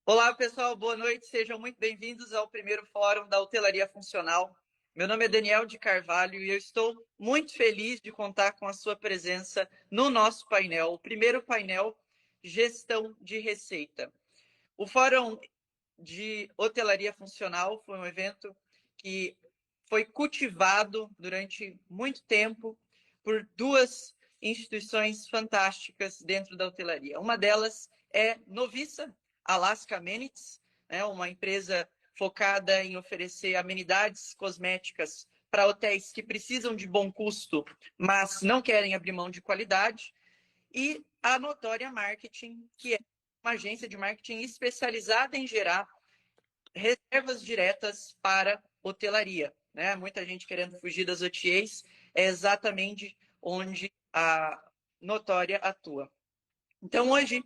Olá, pessoal, boa noite. Sejam muito bem-vindos ao primeiro Fórum da Hotelaria Funcional. Meu nome é Daniel de Carvalho e eu estou muito feliz de contar com a sua presença no nosso painel, o primeiro painel Gestão de Receita. O Fórum de Hotelaria Funcional foi um evento que foi cultivado durante muito tempo por duas instituições fantásticas dentro da hotelaria. Uma delas é Novissa, Alaska Amenities, né, uma empresa focada em oferecer amenidades cosméticas para hotéis que precisam de bom custo, mas não querem abrir mão de qualidade, e a Notória Marketing, que é uma agência de marketing especializada em gerar reservas diretas para hotelaria. Né? Muita gente querendo fugir das OTAs, é exatamente onde a Notória atua. Então, hoje,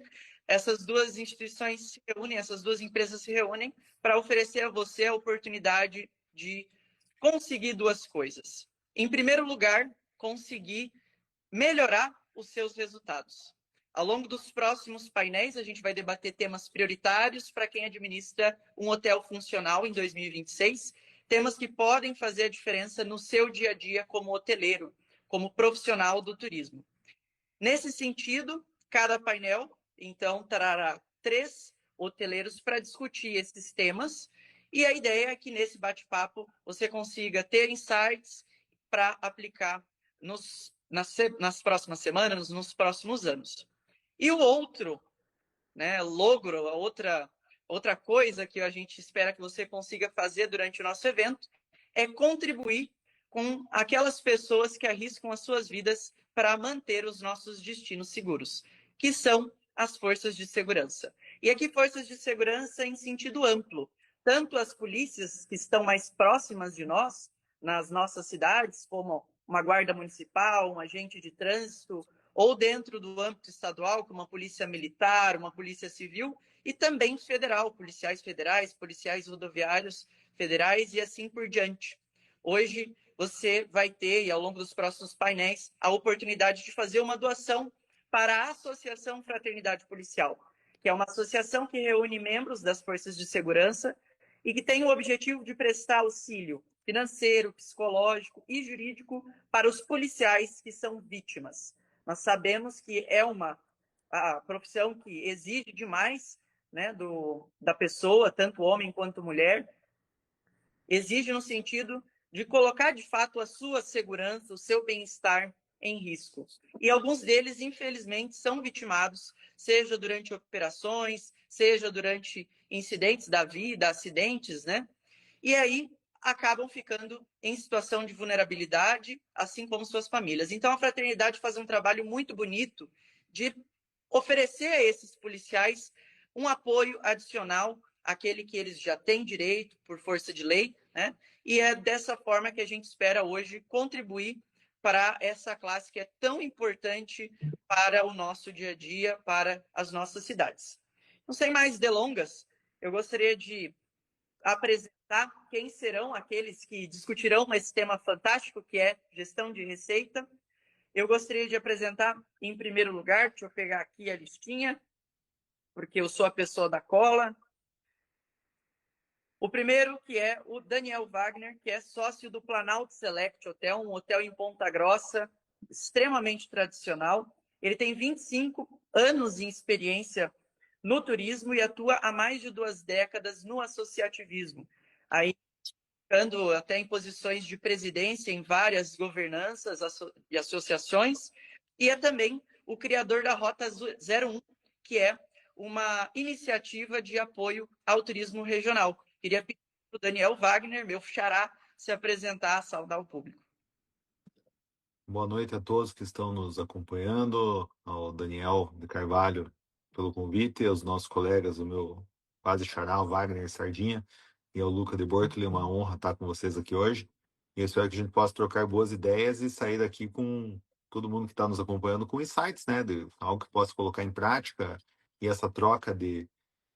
essas duas instituições se reúnem, essas duas empresas se reúnem para oferecer a você a oportunidade de conseguir duas coisas. Em primeiro lugar, conseguir melhorar os seus resultados. Ao longo dos próximos painéis, a gente vai debater temas prioritários para quem administra um hotel funcional em 2026, temas que podem fazer a diferença no seu dia a dia como hoteleiro, como profissional do turismo. Nesse sentido, cada painel, então, trará 3 hoteleiros para discutir esses temas, e a ideia é que nesse bate-papo você consiga ter insights para aplicar nas próximas semanas, nos próximos anos. E o outro, né, logro, a outra coisa que a gente espera que você consiga fazer durante o nosso evento é contribuir com aquelas pessoas que arriscam as suas vidas para manter os nossos destinos seguros, que são as forças de segurança. E aqui forças de segurança em sentido amplo, tanto as polícias que estão mais próximas de nós, nas nossas cidades, como uma guarda municipal, um agente de trânsito, ou dentro do âmbito estadual, como uma polícia militar, uma polícia civil, e também federal, policiais federais, policiais rodoviários federais e assim por diante. Hoje você vai ter, e ao longo dos próximos painéis, a oportunidade de fazer uma doação para a Associação Fraternidade Policial, que é uma associação que reúne membros das forças de segurança e que tem o objetivo de prestar auxílio financeiro, psicológico e jurídico para os policiais que são vítimas. Nós sabemos que é uma a profissão que exige demais, né, da pessoa, tanto homem quanto mulher, exige no sentido de colocar de fato a sua segurança, o seu bem-estar em risco. E alguns deles, infelizmente, são vitimados, seja durante operações, seja durante incidentes da vida, acidentes, né? E aí acabam ficando em situação de vulnerabilidade, assim como suas famílias. Então, a fraternidade faz um trabalho muito bonito de oferecer a esses policiais um apoio adicional àquele que eles já têm direito por força de lei, né? E é dessa forma que a gente espera hoje contribuir para essa classe que é tão importante para o nosso dia a dia, para as nossas cidades. Não sem mais delongas, eu gostaria de apresentar quem serão aqueles que discutirão esse tema fantástico que é gestão de receita. Eu gostaria de apresentar, em primeiro lugar, deixa eu pegar aqui a listinha, porque eu sou a pessoa da cola. O primeiro, que é o Daniel Wagner, que é sócio do Planalto Select Hotel, um hotel em Ponta Grossa, extremamente tradicional. Ele tem 25 anos de experiência no turismo e atua há mais de 2 décadas no associativismo. Aí, ficando até em posições de presidência em várias governanças e associações, e é também o criador da Rota 01, que é uma iniciativa de apoio ao turismo regional. Queria pedir para o Daniel Wagner, meu xará, se apresentar, saudar o público. Boa noite a todos que estão nos acompanhando, ao Daniel de Carvalho pelo convite, aos nossos colegas, o meu quase xará, o Wagner Sardinha, e ao Luca de Bortoli, é uma honra estar com vocês aqui hoje. E eu espero que a gente possa trocar boas ideias e sair daqui com todo mundo que está nos acompanhando com insights, né, de algo que possa colocar em prática, e essa troca de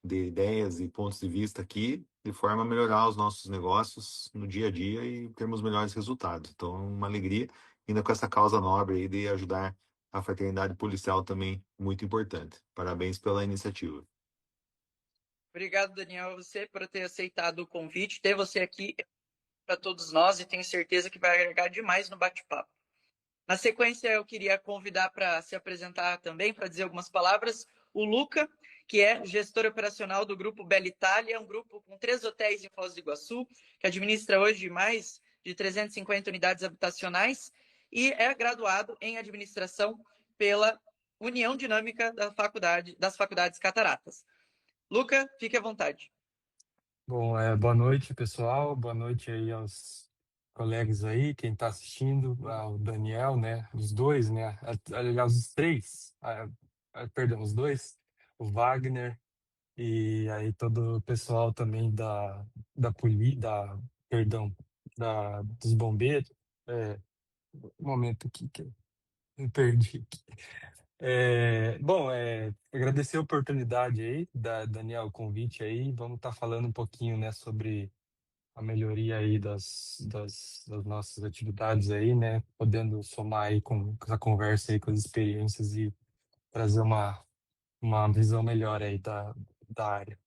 ideias e pontos de vista aqui, de forma a melhorar os nossos negócios no dia a dia e termos melhores resultados. Então, é uma alegria, ainda com essa causa nobre aí de ajudar a fraternidade policial também, muito importante. Parabéns pela iniciativa. Obrigado, Daniel, a você por ter aceitado o convite. Ter você aqui para todos nós e tenho certeza que vai agregar demais no bate-papo. Na sequência, eu queria convidar para se apresentar também, para dizer algumas palavras, o Luca, que é gestor operacional do Grupo Bela Itália, um grupo com 3 hotéis em Foz do Iguaçu, que administra hoje mais de 350 unidades habitacionais e é graduado em administração pela União Dinâmica das Faculdades Cataratas. Luca, fique à vontade. Bom, boa noite, pessoal. Boa noite aí aos colegas aí, quem está assistindo, ao Daniel, né? Os dois, né? Aliás, os três, perdão, os dois, o Wagner e aí todo o pessoal também perdão, dos bombeiros. Um momento aqui que eu me perdi. Bom, agradecer a oportunidade aí, Daniel, o convite aí. Vamos estar falando um pouquinho, né, sobre a melhoria aí das nossas atividades aí, né, podendo somar aí com essa conversa aí, com as experiências e trazer uma visão melhor aí da área.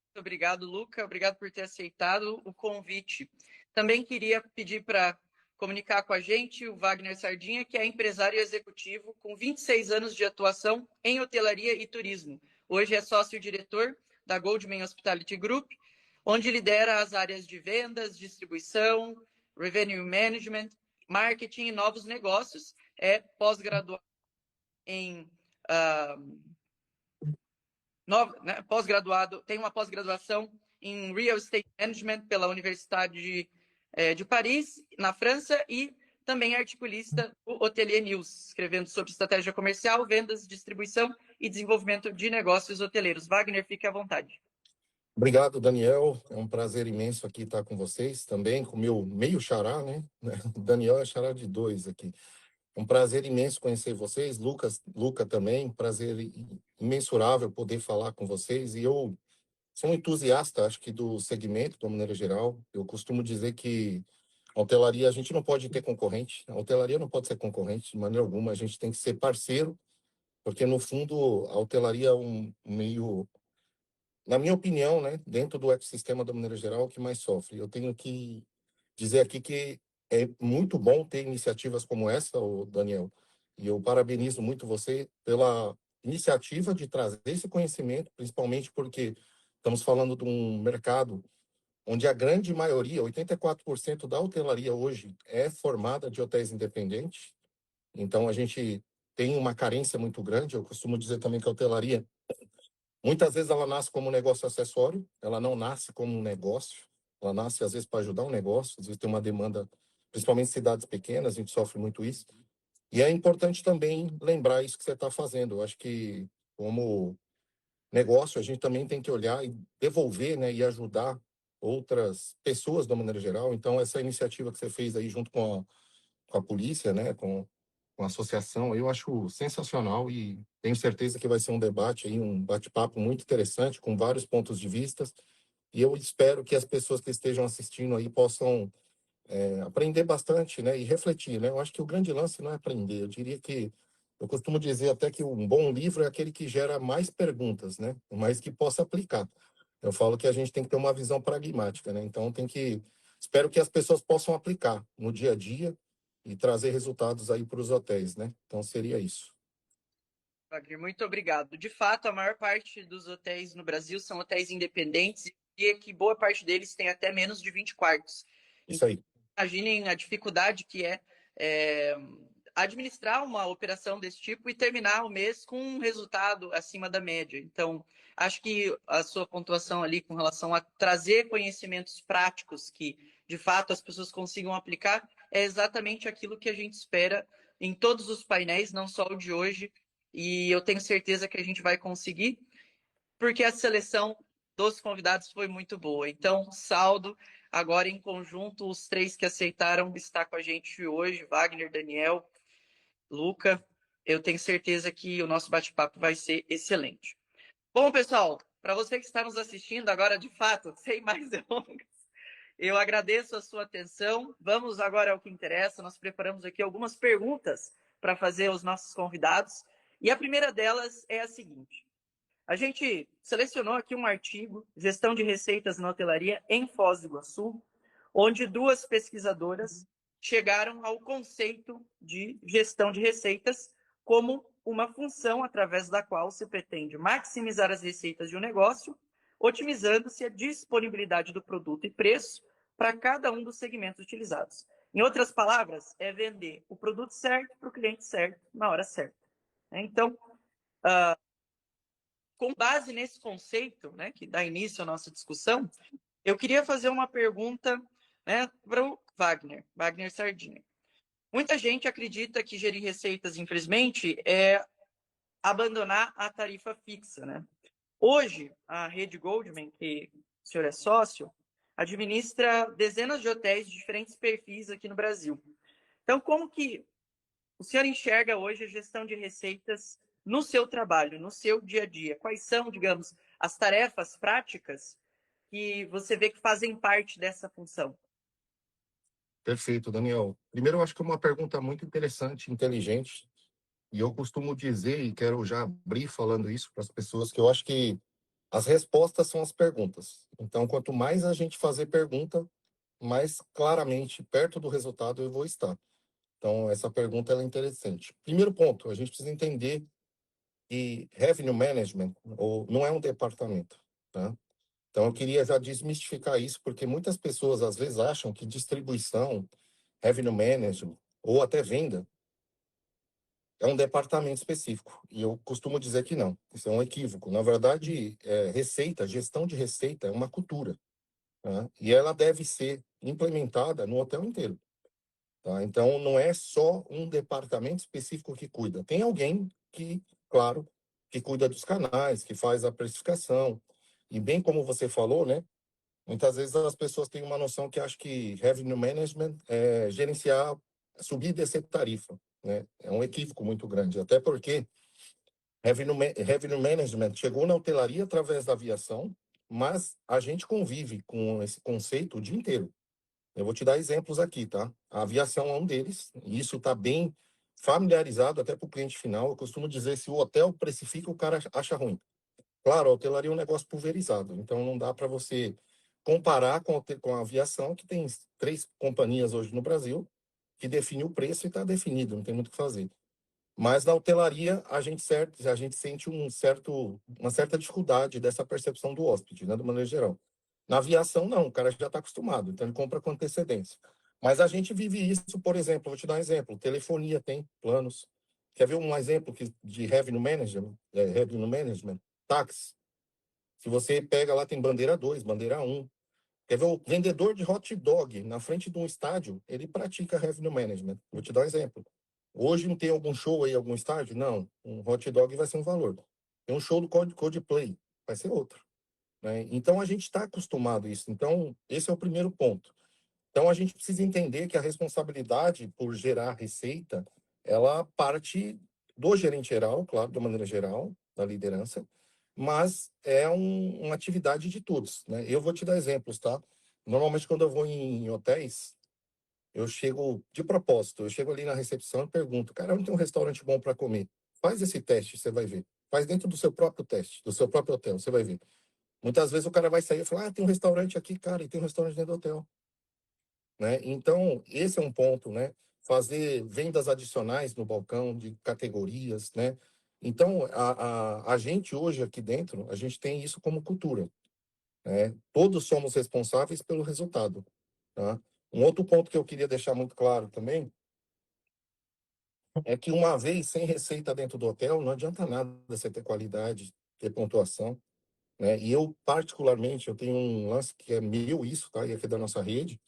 Muito obrigado, Luca. Obrigado por ter aceitado o convite. Também queria pedir para comunicar com a gente o Wagner Sardinha, que é empresário executivo com 26 anos de atuação em hotelaria e turismo. Hoje é sócio-diretor da Goldman Hospitality Group, onde lidera as áreas de vendas, distribuição, revenue management, marketing e novos negócios. É pós-graduado em pós-graduado, tem uma pós-graduação em Real Estate Management pela Universidade de Paris, na França, e também é articulista do Hotelier News, escrevendo sobre estratégia comercial, vendas, distribuição e desenvolvimento de negócios hoteleiros. Wagner, fique à vontade. Obrigado, Daniel. É um prazer imenso aqui estar com vocês também, com o meu meio xará, né? O Daniel é xará de 2 aqui. É um prazer imenso conhecer vocês, Luca também, prazer imensurável poder falar com vocês. E eu sou um entusiasta, acho que do segmento, de uma maneira geral. Eu costumo dizer que a hotelaria, a gente não pode ter concorrente, a hotelaria não pode ser concorrente de maneira alguma, a gente tem que ser parceiro, porque no fundo a hotelaria é um meio, na minha opinião, né, dentro do ecossistema da maneira geral, o que mais sofre. Eu tenho que dizer aqui que é muito bom ter iniciativas como essa, Daniel, e eu parabenizo muito você pela iniciativa de trazer esse conhecimento, principalmente porque estamos falando de um mercado onde a grande maioria, 84% da hotelaria hoje é formada de hotéis independentes. Então a gente tem uma carência muito grande. Eu costumo dizer também que a hotelaria muitas vezes ela nasce como um negócio acessório, ela não nasce como um negócio, ela nasce às vezes para ajudar um negócio, às vezes tem uma demanda, principalmente em cidades pequenas, a gente sofre muito isso. E é importante também lembrar isso que você está fazendo. Eu acho que, como negócio, a gente também tem que olhar e devolver, né, e ajudar outras pessoas de uma maneira geral. Então, essa iniciativa que você fez aí junto com a polícia, né, com a associação, eu acho sensacional e tenho certeza que vai ser um debate aí, um bate-papo muito interessante, com vários pontos de vista. E eu espero que as pessoas que estejam assistindo aí possam aprender bastante, né, e refletir, né? Eu acho que o grande lance não é aprender. Eu diria que eu costumo dizer até que um bom livro é aquele que gera mais perguntas, né, mas que possa aplicar. Eu falo que a gente tem que ter uma visão pragmática, né? Então espero que as pessoas possam aplicar no dia a dia e trazer resultados aí para os hotéis, né? Então seria isso. Wagner, muito obrigado. De fato, a maior parte dos hotéis no Brasil são hotéis independentes e que boa parte deles tem até menos de 20 quartos. Isso aí. Imaginem a dificuldade que é administrar uma operação desse tipo e terminar o mês com um resultado acima da média. Então, acho que a sua pontuação ali com relação a trazer conhecimentos práticos que, de fato, as pessoas consigam aplicar é exatamente aquilo que a gente espera em todos os painéis, não só o de hoje. E eu tenho certeza que a gente vai conseguir, porque a seleção dos convidados foi muito boa. Então, saldo agora em conjunto os 3 que aceitaram estar com a gente hoje, Wagner, Daniel, Luca. Eu tenho certeza que o nosso bate-papo vai ser excelente. Bom, pessoal, para você que está nos assistindo agora, de fato, sem mais delongas, eu agradeço a sua atenção. Vamos agora ao que interessa. Nós preparamos aqui algumas perguntas para fazer aos nossos convidados. E a primeira delas é a seguinte: A gente selecionou aqui um artigo, Gestão de Receitas na Hotelaria em Foz do Iguaçu, onde duas pesquisadoras chegaram ao conceito de gestão de receitas como uma função através da qual se pretende maximizar as receitas de um negócio, otimizando-se a disponibilidade do produto e preço para cada um dos segmentos utilizados. Em outras palavras, é vender o produto certo para o cliente certo, na hora certa. Então, com base nesse conceito, né, que dá início à nossa discussão, eu queria fazer uma pergunta, né, para o Wagner Sardinha. Muita gente acredita que gerir receitas, infelizmente, é abandonar a tarifa fixa, né? Hoje, a Rede Goldman, que o senhor é sócio, administra dezenas de hotéis de diferentes perfis aqui no Brasil. Então, como que o senhor enxerga hoje a gestão de receitas no seu trabalho, no seu dia a dia? Quais são, digamos, as tarefas práticas que você vê que fazem parte dessa função? Perfeito, Daniel. Primeiro, eu acho que é uma pergunta muito interessante, inteligente, e eu costumo dizer, e quero já abrir falando isso para as pessoas, que eu acho que as respostas são as perguntas. Então, quanto mais a gente fazer pergunta, mais claramente perto do resultado eu vou estar. Então, essa pergunta ela é interessante. Primeiro ponto, a gente precisa entender que revenue management não é um departamento, tá? Então, eu queria já desmistificar isso, porque muitas pessoas às vezes acham que distribuição, revenue management ou até venda é um departamento específico. E eu costumo dizer que não. Isso é um equívoco. Na verdade, receita, gestão de receita é uma cultura, tá? E ela deve ser implementada no hotel inteiro. Tá? Então, não é só um departamento específico que cuida. Tem alguém que, claro, que cuida dos canais, que faz a precificação. E bem como você falou, né? Muitas vezes as pessoas têm uma noção que acham que revenue management é gerenciar, subir e descer tarifa, né? É um equívoco muito grande, até porque revenue management chegou na hotelaria através da aviação, mas a gente convive com esse conceito o dia inteiro. Eu vou te dar exemplos aqui, tá? A aviação é um deles, e isso está bem familiarizado até para o cliente final. Eu costumo dizer, se o hotel precifica, o cara acha ruim. Claro, a hotelaria é um negócio pulverizado, então não dá para você comparar com a aviação, que tem 3 companhias hoje no Brasil, que define o preço e está definido, não tem muito o que fazer. Mas na hotelaria, a gente sente uma certa dificuldade dessa percepção do hóspede, né, de maneira geral. Na aviação, não, o cara já está acostumado, então ele compra com antecedência. Mas a gente vive isso, por exemplo, vou te dar um exemplo: telefonia tem planos. Quer ver um exemplo de revenue management? Táxi. Se você pega lá, tem bandeira 2, bandeira 1. Quer ver o vendedor de hot dog na frente de um estádio? Ele pratica revenue management. Vou te dar um exemplo. Hoje não tem algum show aí, algum estádio? Não. Um hot dog vai ser um valor. Tem um show do Coldplay, vai ser outro, né? Então a gente está acostumado a isso. Então, esse é o primeiro ponto. Então a gente precisa entender que a responsabilidade por gerar receita, ela parte do gerente geral, claro, de maneira geral, da liderança, mas é uma atividade de todos, né? Eu vou te dar exemplos, tá? Normalmente, quando eu vou em hotéis, eu chego de propósito, eu chego ali na recepção e pergunto: cara, onde tem um restaurante bom para comer? Faz esse teste, você vai ver. Faz dentro do seu próprio teste, do seu próprio hotel, você vai ver. Muitas vezes o cara vai sair e falar: ah, tem um restaurante aqui, cara, e tem um restaurante dentro do hotel, né? Então, esse é um ponto, né? Fazer vendas adicionais no balcão de categorias, né? Então, a gente hoje aqui dentro, a gente tem isso como cultura, né? Todos somos responsáveis pelo resultado, tá? Um outro ponto que eu queria deixar muito claro também é que uma vez sem receita dentro do hotel, não adianta nada você ter qualidade, ter pontuação, né? E eu, particularmente, eu tenho um lance que é meu isso, tá? E aqui da nossa rede,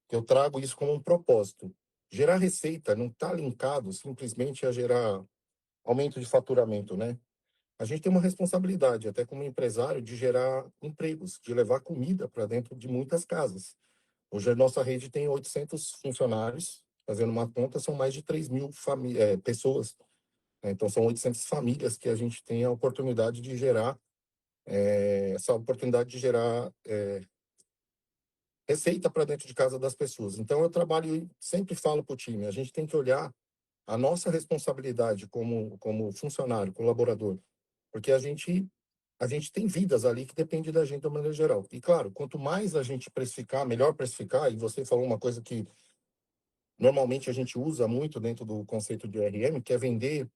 que eu trago isso como um propósito. Gerar receita não está linkado simplesmente a gerar aumento de faturamento, né? A gente tem uma responsabilidade, até como empresário, de gerar empregos, de levar comida para dentro de muitas casas. Hoje a nossa rede tem 800 funcionários, fazendo uma conta, são mais de 3.000 pessoas, né? Então são 800 famílias que a gente tem a oportunidade de gerar, essa oportunidade de gerar receita para dentro de casa das pessoas. Então, eu trabalho e sempre falo para o time, a gente tem que olhar a nossa responsabilidade como funcionário, colaborador, porque a gente a gente tem vidas ali que dependem da gente de uma maneira geral. E, claro, quanto mais a gente precificar, melhor precificar, e você falou uma coisa que normalmente a gente usa muito dentro do conceito de ORM, que é vender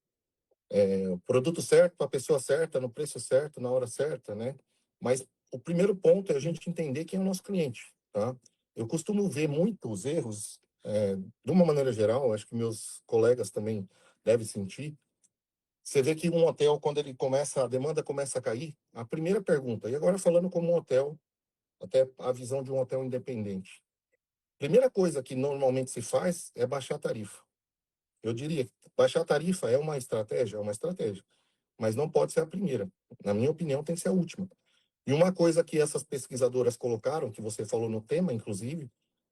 o produto certo para a pessoa certa, no preço certo, na hora certa, né? Mas o primeiro ponto é a gente entender quem é o nosso cliente, tá? Eu costumo ver muitos erros, de uma maneira geral, acho que meus colegas também devem sentir. Você vê que um hotel, quando ele começa, a demanda começa a cair, a primeira pergunta, e agora falando como um hotel, até a visão de um hotel independente. Primeira coisa que normalmente se faz é baixar a tarifa. Eu diria que baixar a tarifa é uma estratégia, mas não pode ser a primeira. Na minha opinião, tem que ser a última. E uma coisa que essas pesquisadoras colocaram, que você falou no tema, inclusive,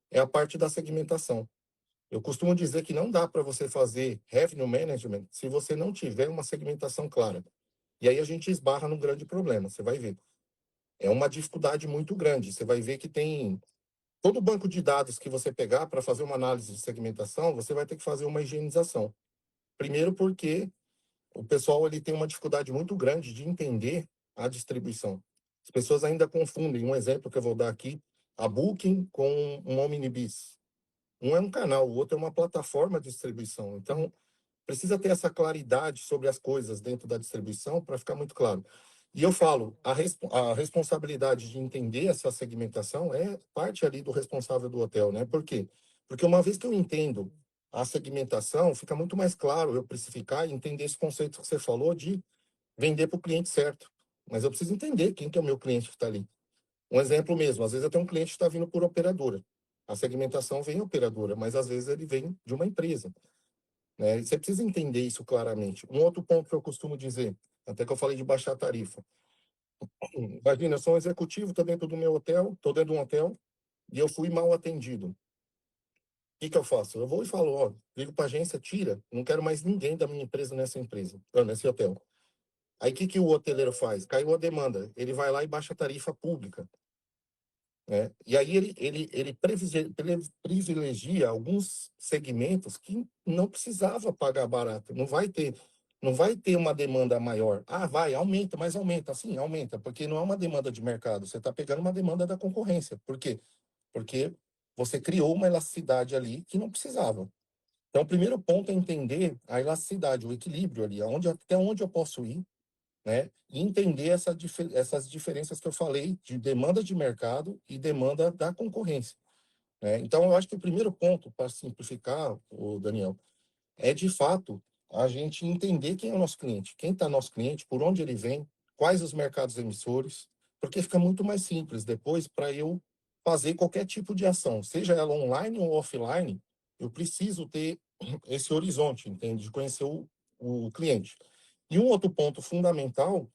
é a parte da segmentação. Eu costumo dizer que não dá para você fazer revenue management se você não tiver uma segmentação clara. E aí a gente esbarra num grande problema, você vai ver. É uma dificuldade muito grande. Você vai ver que tem todo o banco de dados que você pegar para fazer uma análise de segmentação, você vai ter que fazer uma higienização. Primeiro porque o pessoal ele tem uma dificuldade muito grande de entender a distribuição. As pessoas ainda confundem. Um exemplo que eu vou dar aqui, a Booking com um Omnibus. Um é um canal, o outro é uma plataforma de distribuição. Então, precisa ter essa claridade sobre as coisas dentro da distribuição para ficar muito claro. E eu falo, a responsabilidade de entender essa segmentação é parte ali do responsável do hotel, né? Por quê? Porque uma vez que eu entendo a segmentação, fica muito mais claro eu precificar e entender esse conceito que você falou de vender para o cliente certo. Mas eu preciso entender quem que é o meu cliente que está ali. Um exemplo mesmo, às vezes eu tenho um cliente que está vindo por operadora. A segmentação vem operadora, mas às vezes ele vem de uma empresa, né? E você precisa entender isso claramente. Um outro ponto que eu costumo dizer, até que eu falei de baixar a tarifa. Imagina, eu sou um executivo, estou dentro do meu hotel, estou dentro de um hotel, e eu fui mal atendido. O que eu faço? Eu vou e falo, ó, ligo para a agência, tira, não quero mais ninguém da minha empresa nessa empresa, nesse hotel. Aí o que o hoteleiro faz? Caiu a demanda, ele vai lá e baixa a tarifa pública, né? E aí ele privilegia alguns segmentos que não precisava pagar barato. Não vai ter uma demanda maior. Ah, vai, aumenta, mas aumenta. Sim, aumenta, porque não é uma demanda de mercado. Você está pegando uma demanda da concorrência. Por quê? Porque você criou uma elasticidade ali que não precisava. Então, o primeiro ponto é entender a elasticidade, o equilíbrio ali, até onde eu posso ir, né? E entender essas diferenças que eu falei de demanda de mercado e demanda da concorrência, né? Então, eu acho que o primeiro ponto, para simplificar, o Daniel, é de fato a gente entender quem é o nosso cliente, quem está nosso cliente, por onde ele vem, quais os mercados emissores, porque fica muito mais simples depois para eu fazer qualquer tipo de ação, seja ela online ou offline, eu preciso ter esse horizonte, entende? De conhecer o cliente. E um outro ponto fundamental,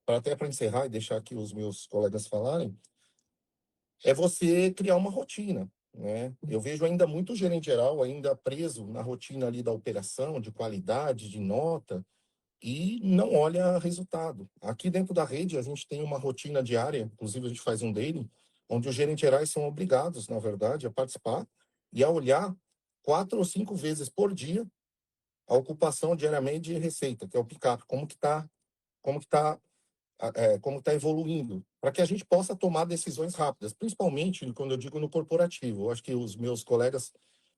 até para encerrar e deixar aqui os meus colegas falarem, é você criar uma rotina, né? Eu vejo ainda muito gerente geral ainda preso na rotina ali da operação, de qualidade, de nota, e não olha resultado. Aqui dentro da rede a gente tem uma rotina diária, inclusive a gente faz um daily, onde os gerentes gerais são obrigados, na verdade, a participar e a olhar 4 ou 5 vezes por dia a ocupação diariamente de receita, que é o pick-up, como que tá como está evoluindo, para que a gente possa tomar decisões rápidas, principalmente quando eu digo no corporativo. Eu acho que os meus colegas,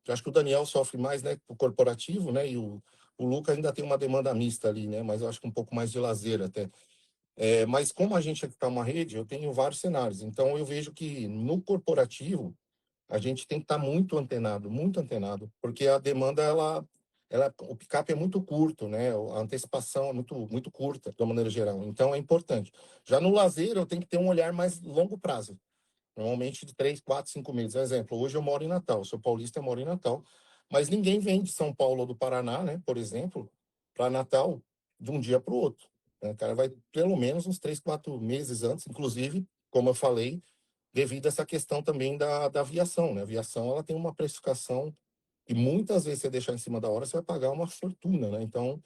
eu acho que o Daniel sofre mais, né, o corporativo, né, e o Luca ainda tem uma demanda mista ali, né, mas eu acho que um pouco mais de lazer até. Mas como a gente está uma rede, eu tenho vários cenários. Então eu vejo que no corporativo a gente tem que estar muito antenado, porque a demanda o picape é muito curto, né? A antecipação é muito curta, de uma maneira geral. Então é importante. Já no lazer eu tenho que ter um olhar mais longo prazo, normalmente de 3, 4, 5 meses. Exemplo, hoje eu moro em Natal, sou paulista, eu moro em Natal, mas ninguém vem de São Paulo ou do Paraná, né? Por exemplo, para Natal de um dia para o outro, né? O cara vai pelo menos uns 3, 4 meses antes, inclusive, como eu falei, devido a essa questão também da aviação, né? A aviação, ela tem uma precificação e muitas vezes você deixar em cima da hora, você vai pagar uma fortuna, né? Então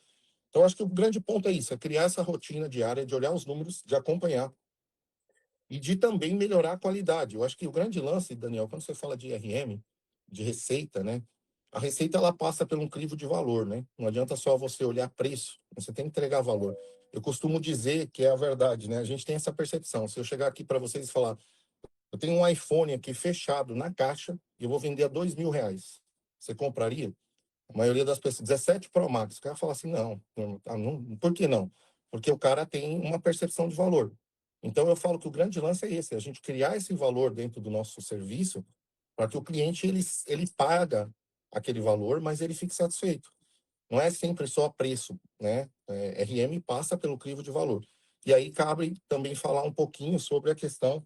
acho que o grande ponto é isso, é criar essa rotina diária de olhar os números, de acompanhar e de também melhorar a qualidade. Eu acho que o grande lance, Daniel, quando você fala de IRM, de receita, né? A receita ela passa por um crivo de valor, né? Não adianta só você olhar preço, você tem que entregar valor. eu costumo dizer que é a verdade, né? A gente tem essa percepção. Se eu chegar aqui para vocês e falar, eu tenho um iPhone aqui fechado na caixa e eu vou vender a R$ 2.000, você compraria? A maioria das pessoas, 17 Pro Max, o cara fala assim, não, por que não? Porque o cara tem uma percepção de valor. Então eu falo que o grande lance é esse, a gente criar esse valor dentro do nosso serviço para que o cliente ele paga aquele valor, mas ele fique satisfeito. Não é sempre só preço, né? RM passa pelo crivo de valor. E aí cabe também falar um pouquinho sobre a questão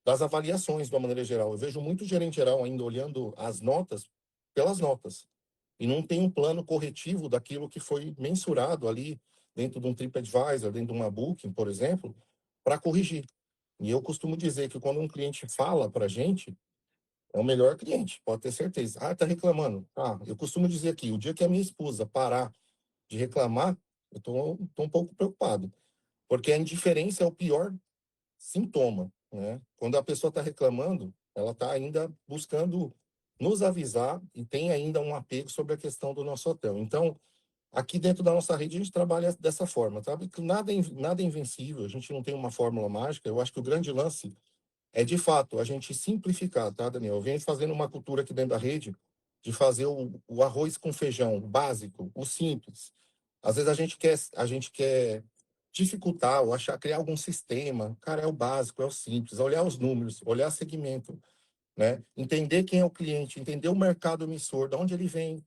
das avaliações de uma maneira geral. Eu vejo muito gerente geral ainda olhando as notas pelas notas e não tem um plano corretivo daquilo que foi mensurado ali dentro de um TripAdvisor, dentro de uma Booking, por exemplo, para corrigir. E eu costumo dizer que quando um cliente fala para a gente, é o melhor cliente, pode ter certeza. Ah, tá reclamando. Ah, eu costumo dizer aqui, o dia que a minha esposa parar de reclamar, eu tô um pouco preocupado, porque a indiferença é o pior sintoma, né? Quando a pessoa está reclamando, ela está ainda buscando nos avisar e tem ainda um apego sobre a questão do nosso hotel. Então, aqui dentro da nossa rede, a gente trabalha dessa forma, sabe? Que nada é invencível, a gente não tem uma fórmula mágica. Eu acho que o grande lance é, de fato, a gente simplificar, tá, Daniel? Eu venho fazendo uma cultura aqui dentro da rede de fazer o arroz com feijão básico, o simples. Às vezes a gente quer dificultar ou achar, criar algum sistema. Cara, é o básico, é o simples. Olhar os números, olhar segmento, né? Entender quem é o cliente, entender o mercado emissor, de onde ele vem,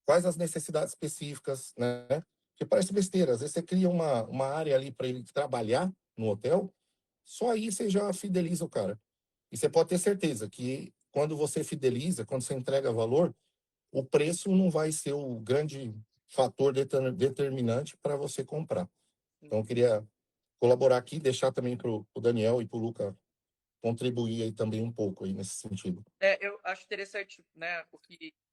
quais as necessidades específicas, né? Que parece besteira. Às vezes você cria uma área ali para ele trabalhar no hotel, só aí você já fideliza o cara. E você pode ter certeza que quando você fideliza, quando você entrega valor, o preço não vai ser o grande fator determinante para você comprar. Então, eu queria colaborar aqui, deixar também para o Daniel e para o Luca contribuir aí também um pouco aí nesse sentido. Eu acho interessante, né,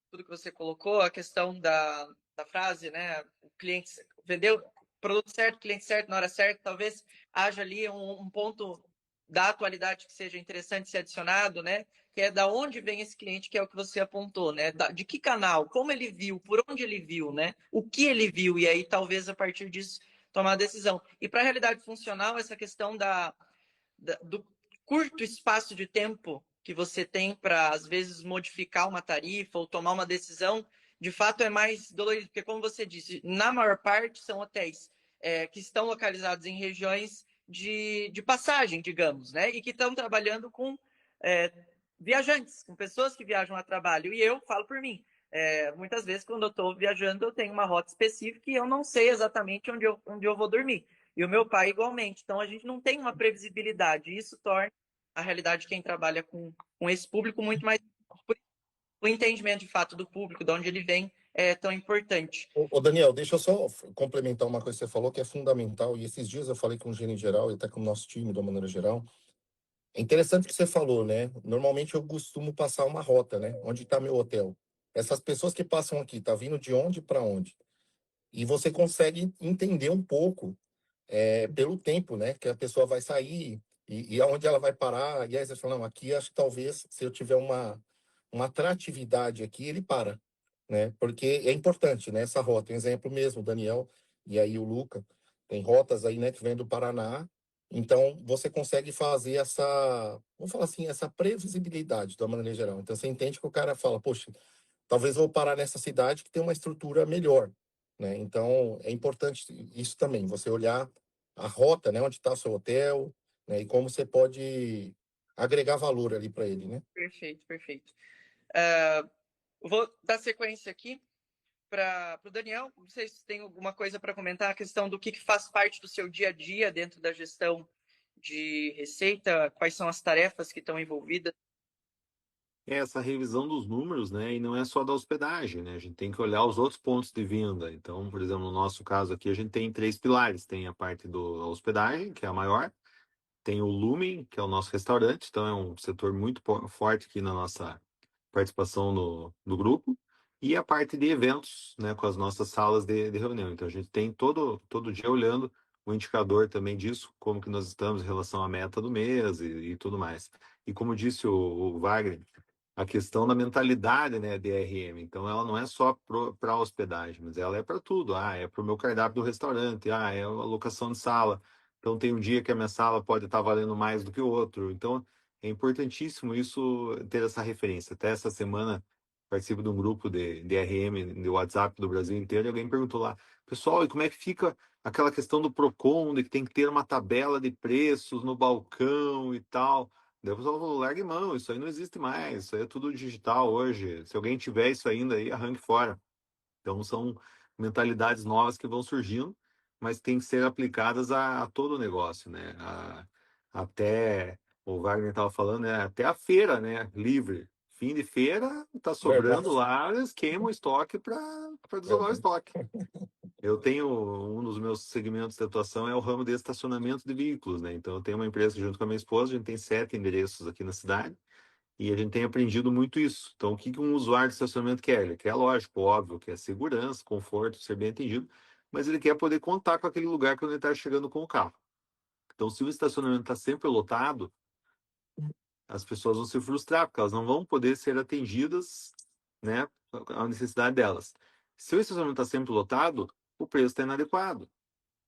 tudo que você colocou, a questão da frase, né, o cliente vendeu produto certo, cliente certo, na hora certa, talvez haja ali um ponto da atualidade que seja interessante ser adicionado, né, que é da onde vem esse cliente, que é o que você apontou, né, de que canal, como ele viu, por onde ele viu, né, o que ele viu, e aí talvez a partir disso tomar a decisão. E para a realidade funcional, essa questão do curto espaço de tempo que você tem para, às vezes, modificar uma tarifa ou tomar uma decisão, de fato é mais dolorido, porque, como você disse, na maior parte são hotéis que estão localizados em regiões de passagem, digamos, né? E que estão trabalhando com viajantes, com pessoas que viajam a trabalho. E eu falo por mim, muitas vezes, quando eu estou viajando, eu tenho uma rota específica e eu não sei exatamente onde eu vou dormir. E o meu pai igualmente. Então, a gente não tem uma previsibilidade. Isso torna a realidade de quem trabalha com esse público muito mais. O entendimento de fato do público, de onde ele vem, é tão importante. Ô Daniel, deixa eu só complementar uma coisa que você falou que é fundamental, e esses dias eu falei com o gerente geral e até com o nosso time, de uma maneira geral. É interessante o que você falou, né? Normalmente eu costumo passar uma rota, né? Onde está meu hotel? Essas pessoas que passam aqui, tá vindo de onde para onde? E você consegue entender um pouco pelo tempo, né? Que a pessoa vai sair e aonde ela vai parar. E aí você fala, não, aqui acho que talvez se eu tiver uma atratividade aqui, ele para, né? Porque é importante, né? Essa rota, um exemplo mesmo, o Daniel e aí o Luca, tem rotas aí, né, que vem do Paraná. Então, você consegue fazer vamos falar assim, essa previsibilidade de uma maneira geral. Então, você entende que o cara fala, poxa, talvez eu vou parar nessa cidade que tem uma estrutura melhor, né? Então, é importante isso também, você olhar a rota, né, onde está o seu hotel, né, e como você pode agregar valor ali para ele, né? Perfeito, perfeito. Vou dar sequência aqui para o Daniel. Não sei se tem alguma coisa para comentar, a questão do que faz parte do seu dia a dia dentro da gestão de receita, quais são as tarefas que estão envolvidas. Essa revisão dos números, né? E não é só da hospedagem, né? A gente tem que olhar os outros pontos de venda. Então, por exemplo, no nosso caso aqui, a gente tem 3 pilares. Tem a parte da hospedagem, que é a maior. Tem o Lumen, que é o nosso restaurante. Então, é um setor muito forte aqui na nossa participação no grupo. E a parte de eventos, né? Com as nossas salas de reunião. Então, a gente tem todo dia olhando o indicador também disso, como que nós estamos em relação à meta do mês e tudo mais. E como disse o Wagner, a questão da mentalidade, né, DRM. Então, ela não é só para hospedagem, mas ela é para tudo. Ah, é para o meu cardápio do restaurante. Ah, é a locação de sala. Então, tem um dia que a minha sala pode estar valendo mais do que o outro. Então, é importantíssimo isso, ter essa referência. Até essa semana, participo de um grupo de DRM, de WhatsApp do Brasil inteiro, e alguém perguntou lá, pessoal, e como é que fica aquela questão do Procon, de que tem que ter uma tabela de preços no balcão e tal? Daí o pessoal falou, largue mão, isso aí não existe mais, isso aí é tudo digital hoje. Se alguém tiver isso ainda aí, arranque fora. Então são mentalidades novas que vão surgindo, mas tem que ser aplicadas a todo o negócio, né? Até o Wagner estava falando, né? Até a feira, né? Livre. Fim de feira, tá sobrando Verdade. lá, eles queimam o estoque para desovar o estoque. Eu tenho um dos meus segmentos de atuação é o ramo de estacionamento de veículos, né? Então eu tenho uma empresa junto com a minha esposa, a gente tem 7 endereços aqui na cidade e a gente tem aprendido muito isso. Então o que um usuário de estacionamento quer? Ele quer, lógico, óbvio, quer segurança, conforto, ser bem atendido, mas ele quer poder contar com aquele lugar quando ele está chegando com o carro. Então se o estacionamento está sempre lotado, as pessoas vão se frustrar porque elas não vão poder ser atendidas, né? A necessidade delas. Se o estacionamento está sempre lotado, o preço está inadequado.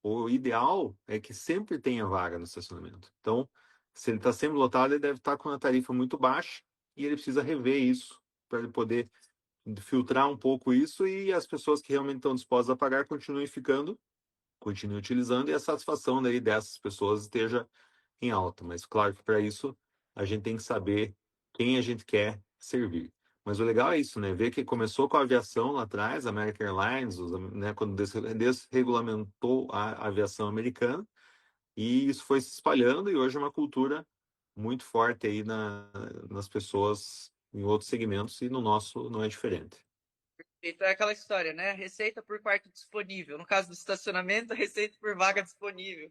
O ideal é que sempre tenha vaga no estacionamento. Então, se ele está sempre lotado, ele deve estar com uma tarifa muito baixa e ele precisa rever isso para ele poder filtrar um pouco isso e as pessoas que realmente estão dispostas a pagar continuem ficando, continuem utilizando e a satisfação daí dessas pessoas esteja em alta. Mas claro que para isso a gente tem que saber quem a gente quer servir. Mas o legal é isso, né? Ver que começou com a aviação lá atrás, a American Airlines, né, quando desregulamentou a aviação americana, e isso foi se espalhando e hoje é uma cultura muito forte aí nas pessoas em outros segmentos e no nosso não é diferente. Então é aquela história, né? Receita por quarto disponível. No caso do estacionamento, receita por vaga disponível.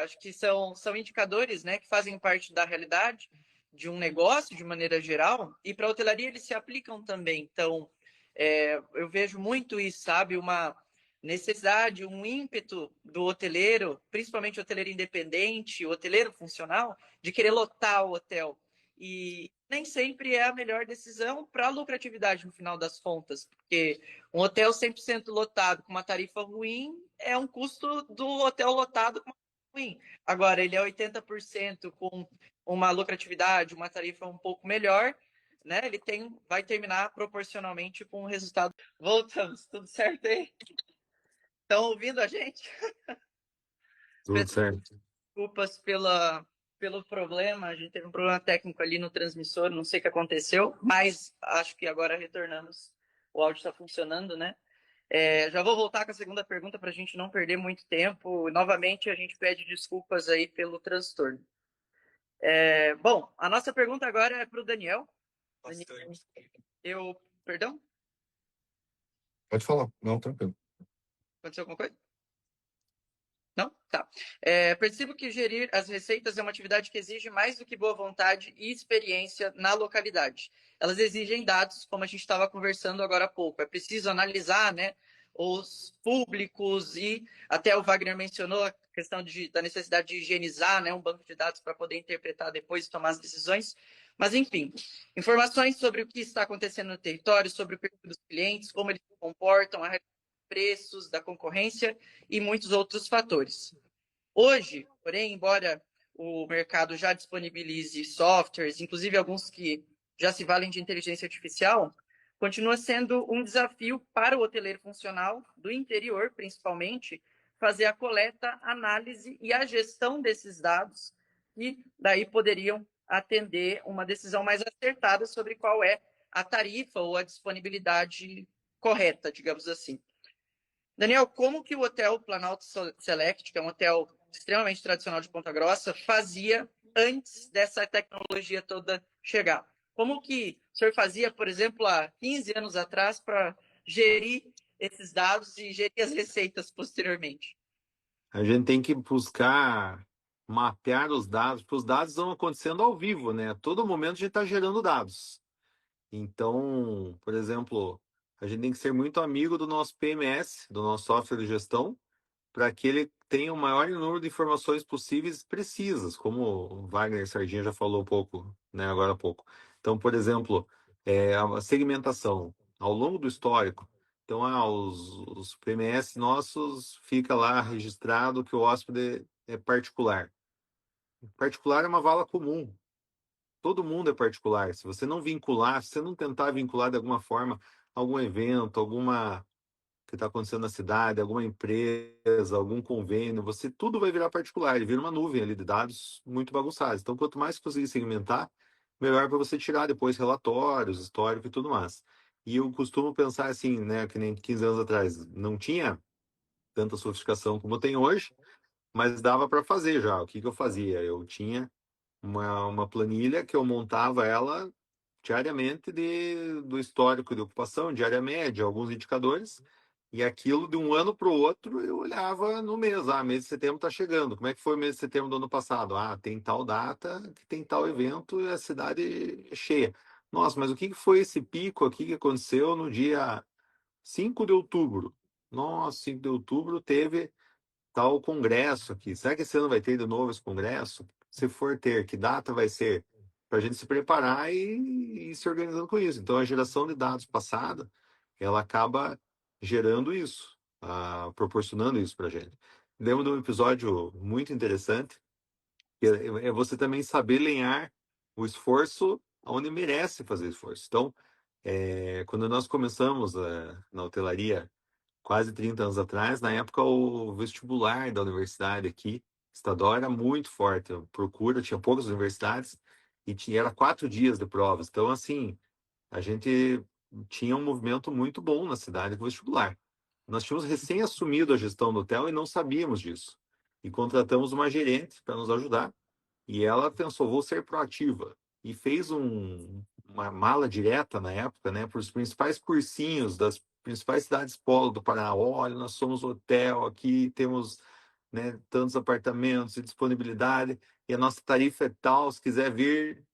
Acho que são indicadores, né, que fazem parte da realidade de um negócio de maneira geral, e para a hotelaria eles se aplicam também. Então, eu vejo muito isso, sabe? Uma necessidade, um ímpeto do hoteleiro, principalmente o hoteleiro independente, o hoteleiro funcional, de querer lotar o hotel. E nem sempre é a melhor decisão para a lucratividade no final das contas, porque um hotel 100% lotado com uma tarifa ruim é um custo do hotel lotado com uma tarifa ruim. Agora, ele é 80% com uma lucratividade, uma tarifa um pouco melhor, né? Ele vai terminar proporcionalmente com o resultado. Voltamos, tudo certo aí? Estão ouvindo a gente? Tudo certo. Desculpas pelo problema, a gente teve um problema técnico ali no transmissor, não sei o que aconteceu, mas acho que agora retornamos, o áudio está funcionando, né? Já vou voltar com a segunda pergunta para a gente não perder muito tempo. Novamente, a gente pede desculpas aí pelo transtorno. Bom, a nossa pergunta agora é para o Daniel. Perdão? Pode falar. Não, tranquilo. Aconteceu alguma coisa? Não? Tá. Percebo que gerir as receitas é uma atividade que exige mais do que boa vontade e experiência na localidade. Elas exigem dados, como a gente estava conversando agora há pouco. É preciso analisar, né, os públicos e até o Wagner mencionou a questão da necessidade de higienizar, né, um banco de dados para poder interpretar depois e tomar as decisões. Mas, enfim, informações sobre o que está acontecendo no território, sobre o perfil dos clientes, como eles se comportam, a preços, da concorrência e muitos outros fatores. Hoje, porém, embora o mercado já disponibilize softwares, inclusive alguns que já se valem de inteligência artificial, continua sendo um desafio para o hoteleiro funcional do interior, principalmente, fazer a coleta, análise e a gestão desses dados, que daí poderiam atender uma decisão mais acertada sobre qual é a tarifa ou a disponibilidade correta, digamos assim. Daniel, como que o Hotel Planalto Select, que é um hotel extremamente tradicional de Ponta Grossa, fazia antes dessa tecnologia toda chegar? Como que o senhor fazia, por exemplo, há 15 anos atrás para gerir esses dados e gerir as receitas posteriormente? A gente tem que buscar mapear os dados, porque os dados estão acontecendo ao vivo, né? A todo momento a gente está gerando dados. Então, por exemplo, a gente tem que ser muito amigo do nosso PMS, do nosso software de gestão, para que ele tenha o maior número de informações possíveis precisas, como o Wagner Sardinha já falou um pouco, né, agora há pouco. Então, por exemplo, a segmentação ao longo do histórico. Então, os PMS nossos fica lá registrado que o hóspede é particular. Particular é uma vala comum. Todo mundo é particular. Se você não vincular, se você não tentar vincular de alguma forma algum evento, alguma que está acontecendo na cidade, alguma empresa, algum convênio, você tudo vai virar particular, e vira uma nuvem ali de dados muito bagunçados. Então, quanto mais conseguir segmentar, melhor para você tirar depois relatórios, histórico e tudo mais. E eu costumo pensar assim, né, que nem 15 anos atrás não tinha tanta sofisticação como tem hoje, mas dava para fazer já. O que eu fazia? Eu tinha uma planilha que eu montava ela diariamente do histórico de ocupação, diária média, alguns indicadores, e aquilo de um ano para o outro eu olhava no mês. Ah, mês de setembro está chegando. Como é que foi o mês de setembro do ano passado? Ah, tem tal data, que tem tal evento e a cidade é cheia. Nossa, mas o que foi esse pico aqui que aconteceu no dia 5 de outubro? Nossa, 5 de outubro teve tal congresso aqui. Será que esse ano vai ter de novo esse congresso? Se for ter, que data vai ser? Para a gente se preparar e se organizando com isso. Então, a geração de dados passada, ela acaba gerando isso, proporcionando isso para a gente. Lembro de um episódio muito interessante, que é você também saber lenhar o esforço onde merece fazer esforço. Então, quando nós começamos na hotelaria, quase 30 anos atrás, na época o vestibular da universidade aqui, estadual, era muito forte. A procura, tinha poucas universidades e era 4 dias de provas. Então, assim, a gente tinha um movimento muito bom na cidade com o vestibular. Nós tínhamos recém assumido a gestão do hotel e não sabíamos disso. E contratamos uma gerente para nos ajudar. E ela pensou, vou ser proativa. E fez uma mala direta na época, né, para os principais cursinhos das principais cidades polo do Paraná. Olha, nós somos hotel aqui, temos, né, tantos apartamentos e disponibilidade, e a nossa tarifa é tal, se quiser vir,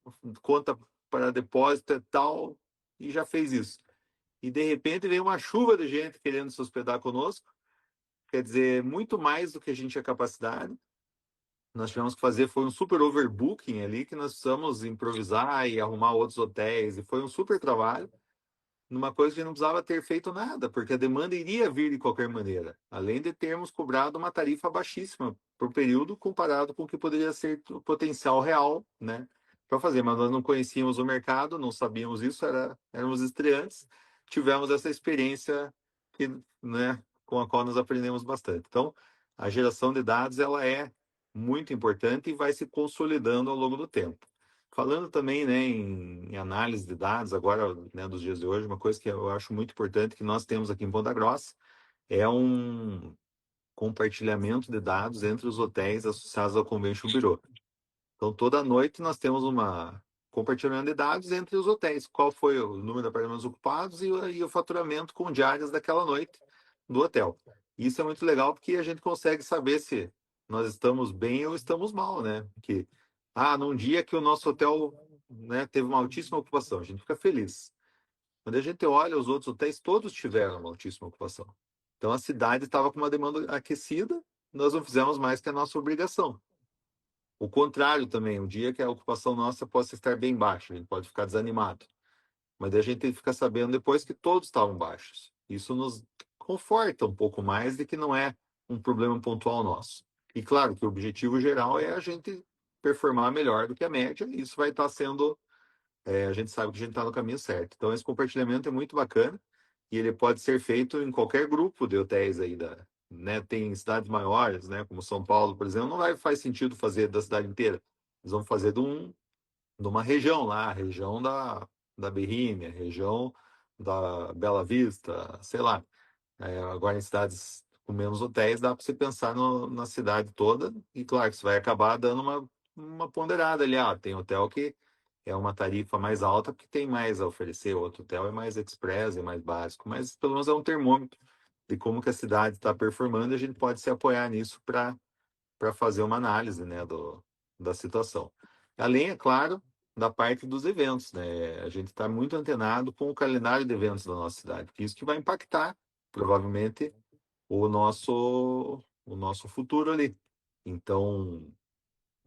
conta para depósito é tal, e já fez isso. E de repente veio uma chuva de gente querendo se hospedar conosco, quer dizer, muito mais do que a gente tinha capacidade. Nós tivemos que fazer, foi um super overbooking ali, que nós precisamos improvisar e arrumar outros hotéis, e foi um super trabalho, numa coisa que não precisava ter feito nada, porque a demanda iria vir de qualquer maneira, além de termos cobrado uma tarifa baixíssima por período, comparado com o que poderia ser o potencial real, né, para fazer. Mas nós não conhecíamos o mercado, não sabíamos isso, éramos estreantes, tivemos essa experiência que, né, com a qual nós aprendemos bastante. Então, a geração de dados, ela é muito importante e vai se consolidando ao longo do tempo. Falando também, né, em análise de dados, agora, né, dos dias de hoje, uma coisa que eu acho muito importante que nós temos aqui em Ponta Grossa é um compartilhamento de dados entre os hotéis associados ao Convention Bureau. Então, toda noite nós temos uma compartilhamento de dados entre os hotéis. Qual foi o número de apartamentos ocupados e o faturamento com diárias daquela noite do hotel. Isso é muito legal porque a gente consegue saber se nós estamos bem ou estamos mal, né? Porque, num dia que o nosso hotel, né, teve uma altíssima ocupação, a gente fica feliz. Quando a gente olha os outros hotéis, todos tiveram uma altíssima ocupação. Então, a cidade estava com uma demanda aquecida, nós não fizemos mais que a nossa obrigação. O contrário também, um dia que a ocupação nossa possa estar bem baixa, a gente pode ficar desanimado. Mas a gente tem que ficar sabendo depois que todos estavam baixos. Isso nos conforta um pouco mais de que não é um problema pontual nosso. E claro que o objetivo geral é a gente performar melhor do que a média, e isso vai estar sendo, a gente sabe que a gente está no caminho certo. Então esse compartilhamento é muito bacana e ele pode ser feito em qualquer grupo de hotéis aí né? Tem cidades maiores, né, como São Paulo, por exemplo, não faz sentido fazer da cidade inteira. Eles vão fazer de uma região lá, a região da Berrínia, região da Bela Vista, sei lá. Agora, em cidades com menos hotéis, dá para você pensar na cidade toda, e claro que você vai acabar dando uma ponderada ali. Tem hotel que é uma tarifa mais alta porque tem mais a oferecer, outro hotel é mais express, é mais básico, mas pelo menos é um termômetro de como que a cidade está performando, e a gente pode se apoiar nisso para fazer uma análise, né, da situação. Além, é claro, da parte dos eventos, né? A gente está muito antenado com o calendário de eventos da nossa cidade, porque isso que vai impactar, provavelmente, o nosso o nosso futuro ali. Então,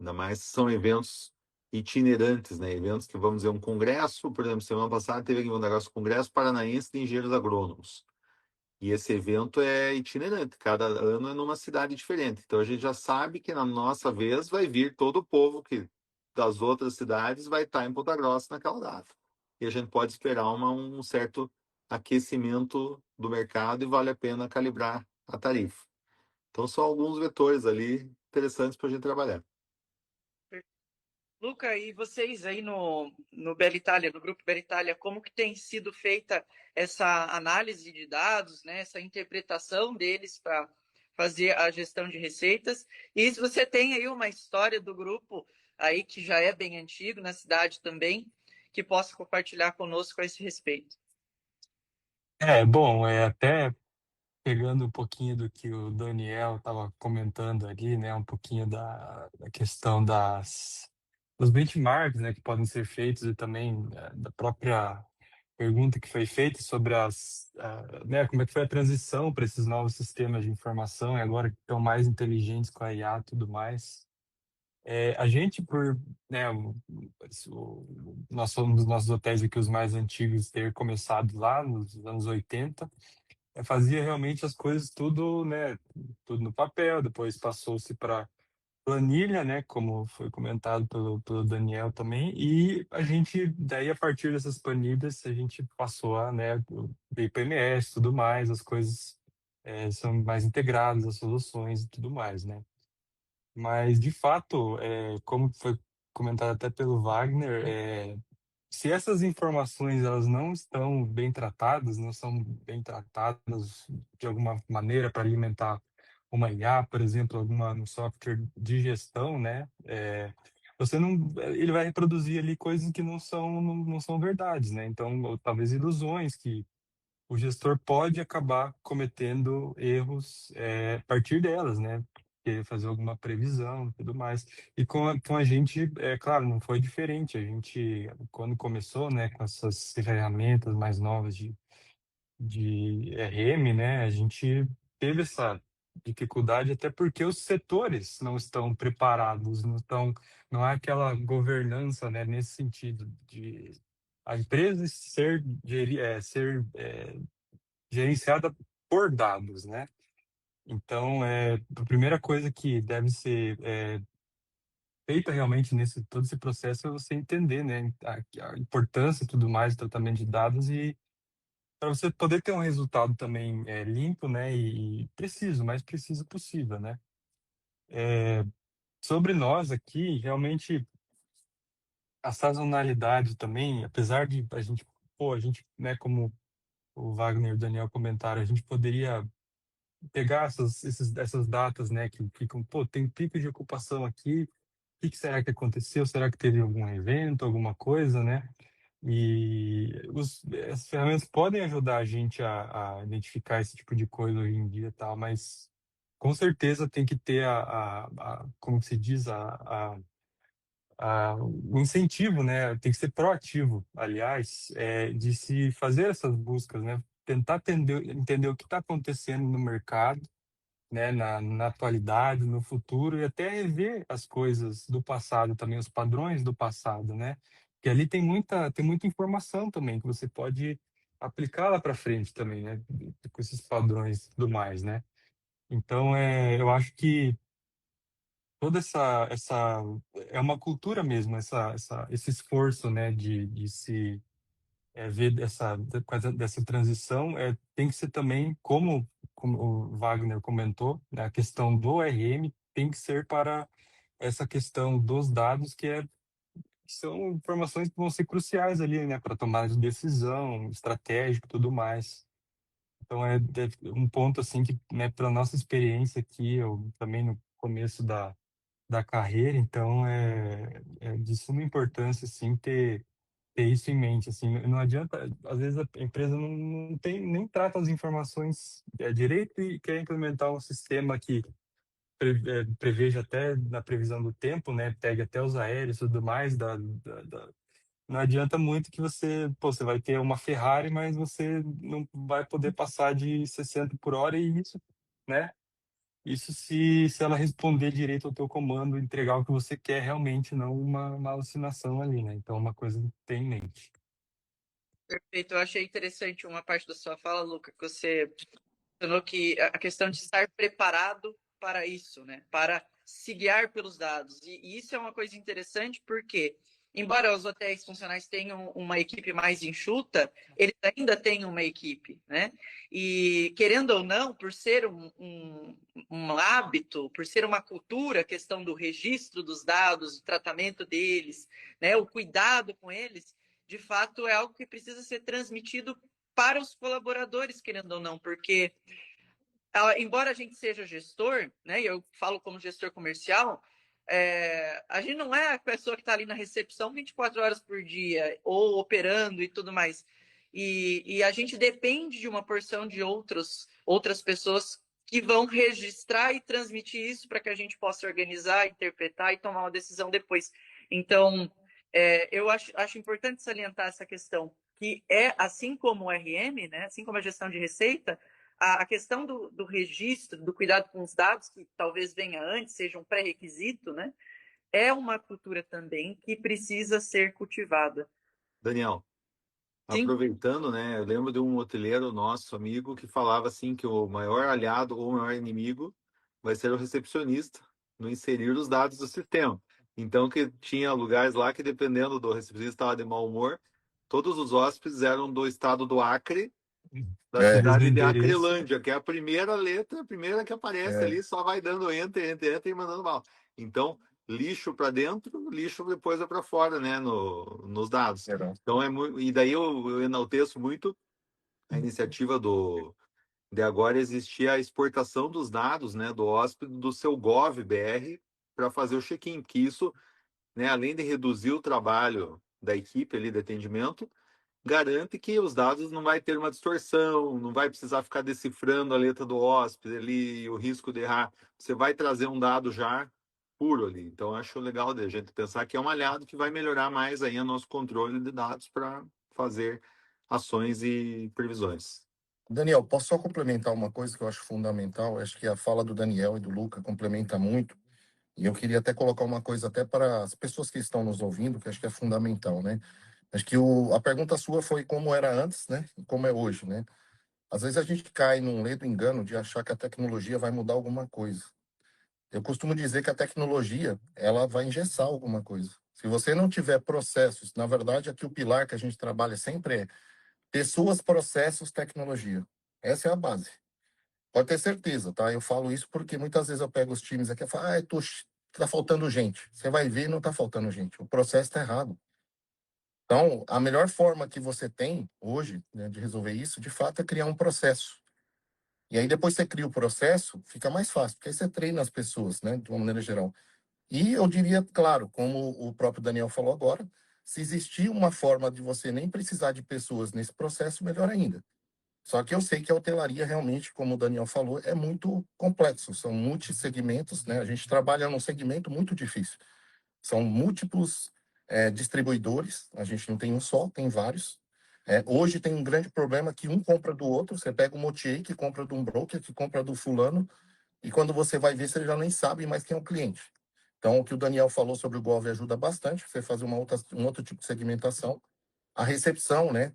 ainda mais são eventos itinerantes, né? Eventos que, vamos dizer, um congresso, por exemplo, semana passada teve aqui um negócio, Congresso Paranaense de Engenheiros Agrônomos. E esse evento é itinerante, cada ano é numa cidade diferente. Então a gente já sabe que na nossa vez vai vir todo o povo que das outras cidades vai estar em Ponta Grossa naquela data. E a gente pode esperar um certo aquecimento do mercado e vale a pena calibrar a tarifa. Então são alguns vetores ali interessantes para a gente trabalhar. Luca, e vocês aí no Belitalia, no Grupo Belitalia, como que tem sido feita essa análise de dados, né, essa interpretação deles para fazer a gestão de receitas? E se você tem aí uma história do grupo aí que já é bem antigo, na cidade também, que possa compartilhar conosco a esse respeito. Bom, até pegando um pouquinho do que o Daniel estava comentando ali, né, um pouquinho da questão dos benchmarks, né, que podem ser feitos e também da própria pergunta que foi feita sobre né, como é que foi a transição para esses novos sistemas de informação e agora que estão mais inteligentes com a IA e tudo mais. A gente, né, nós somos um dos nossos hotéis aqui os mais antigos, ter começado lá nos anos 80, fazia realmente as coisas tudo, né, tudo no papel, depois passou-se para planilha, né, como foi comentado pelo Daniel também, e a gente, daí a partir dessas planilhas, a gente passou a, né, o IPMS, tudo mais, as coisas são mais integradas, as soluções e tudo mais, né. Mas, de fato, como foi comentado até pelo Wagner, se essas informações elas não estão bem tratadas, não são bem tratadas de alguma maneira para alimentar uma IA, por exemplo, um software de gestão, né? Você não, ele vai reproduzir ali coisas que não são verdades, né? Então, ou talvez ilusões que o gestor pode acabar cometendo erros a partir delas, né? Querer fazer alguma previsão e tudo mais. E com a gente, claro, não foi diferente. A gente, quando começou, né, com essas ferramentas mais novas de RM, né, a gente teve essa dificuldade até porque os setores não estão preparados, não há aquela governança, né, nesse sentido de a empresa ser gerenciada por dados, né? Então, a primeira coisa que deve ser feita realmente nesse todo esse processo é você entender, né, a importância e tudo mais do tratamento de dados e para você poder ter um resultado também limpo, né, e preciso, mais preciso possível, né? Sobre nós aqui, realmente a sazonalidade também, apesar de a gente, né, como o Wagner e o Daniel comentaram, a gente poderia pegar essas datas, né, que ficam, pô, tem pico de ocupação aqui, o que será que aconteceu? Será que teve algum evento, alguma coisa, né? E as ferramentas podem ajudar a gente a identificar esse tipo de coisa hoje em dia, e tal, mas com certeza tem que ter como se diz, o incentivo, né? Tem que ser proativo, aliás, de se fazer essas buscas, né? Tentar entender o que está acontecendo no mercado, né, na atualidade, no futuro, e até rever as coisas do passado também, os padrões do passado, né? Que ali tem muita informação também que você pode aplicar lá para frente também, né? Com esses padrões e tudo mais, né? Então, eu acho que toda essa é uma cultura mesmo, esse esforço, né, de se ver dessa transição tem que ser também, como o Wagner comentou, né, a questão do RM tem que ser para essa questão dos dados, que são informações que vão ser cruciais ali, né, para tomada de decisão, estratégico e tudo mais. Então, um ponto, assim, que, né, pela nossa experiência aqui, eu também no começo da carreira, então, é de suma importância, assim, ter isso em mente, assim, não adianta, às vezes a empresa não tem, nem trata as informações direito e quer implementar um sistema que preveja até na previsão do tempo, né, pegue até os aéreos e tudo mais, não adianta muito que você vai ter uma Ferrari, mas você não vai poder passar de 60 por hora e isso, né, Isso se ela responder direito ao teu comando, entregar o que você quer realmente, não uma alucinação ali, né? Então, é uma coisa que tem em mente. Perfeito. Eu achei interessante uma parte da sua fala, Luca, que você mencionou que a questão de estar preparado para isso, né? Para se guiar pelos dados. E isso é uma coisa interessante porque, embora os hotéis funcionais tenham uma equipe mais enxuta, eles ainda têm uma equipe, né? E, querendo ou não, por ser um hábito, por ser uma cultura, a questão do registro dos dados, o tratamento deles, né? O cuidado com eles, de fato, é algo que precisa ser transmitido para os colaboradores, querendo ou não, porque embora a gente seja gestor, né, e eu falo como gestor comercial, a gente não é a pessoa que está ali na recepção 24 horas por dia, ou operando e tudo mais. E a gente depende de uma porção de outras pessoas que vão registrar e transmitir isso para que a gente possa organizar, interpretar e tomar uma decisão depois. Então, eu acho importante salientar essa questão, que é assim como o RM, né, assim como a gestão de receita, a questão do registro, do cuidado com os dados, que talvez venha antes, seja um pré-requisito, né? É uma cultura também que precisa ser cultivada. Daniel, Sim, aproveitando, né? Eu lembro de um hoteleiro nosso amigo que falava assim que o maior aliado ou o maior inimigo vai ser o recepcionista no inserir os dados do sistema. Então que tinha lugares lá que dependendo do recepcionista estava de mau humor, todos os hóspedes eram do estado do Acre, da É, Mesmo cidade de endereço. Acrelândia, que é a primeira letra, a primeira que aparece é, ali, só vai dando enter, enter, enter e mandando mal. Então, lixo para dentro, lixo depois é para fora, né, nos dados. geral. Então é muito, e daí eu enalteço muito a iniciativa de agora existir a exportação dos dados, né, do hóspede do seu Gov BR para fazer o check-in, porque isso, né, além de reduzir o trabalho da equipe ali de atendimento, garante que os dados não vai ter uma distorção, não vai precisar ficar decifrando a letra do hóspede ali, o risco de errar. Você vai trazer um dado já puro ali. Então, acho legal de a gente pensar que é um aliado que vai melhorar mais aí o nosso controle de dados para fazer ações e previsões. Daniel, posso só complementar uma coisa que eu acho fundamental? Acho que a fala do Daniel e do Luca complementa muito. E eu queria até colocar uma coisa até para as pessoas que estão nos ouvindo, que acho que é fundamental, né? Acho que a pergunta sua foi como era antes, né? E como é hoje, né? Às vezes a gente cai num ledo engano de achar que a tecnologia vai mudar alguma coisa. Eu costumo dizer que a tecnologia, ela vai engessar alguma coisa. Se você não tiver processos, na verdade, aqui o pilar que a gente trabalha sempre é pessoas, processos, tecnologia. Essa é a base. Pode ter certeza, tá? Eu falo isso porque muitas vezes eu pego os times aqui e falo, tá faltando gente. Você vai ver, não tá faltando gente. O processo está errado. Então, a melhor forma que você tem hoje, né, de resolver isso, de fato, é criar um processo. E aí depois você cria o processo, fica mais fácil, porque aí você treina as pessoas, né, de uma maneira geral. E eu diria, claro, como o próprio Daniel falou agora, se existir uma forma de você nem precisar de pessoas nesse processo, melhor ainda. Só que eu sei que a hotelaria realmente, como o Daniel falou, é muito complexo, são multissegmentos, né? A gente trabalha num segmento muito difícil. São múltiplos distribuidores, a gente não tem um só, tem vários. Hoje tem um grande problema que um compra do outro, você pega um motier que compra de um broker, que compra do fulano, e quando você vai ver, você já nem sabe mais quem é o cliente. Então, o que o Daniel falou sobre o Gov ajuda bastante, você fazer um outro tipo de segmentação. A recepção, né?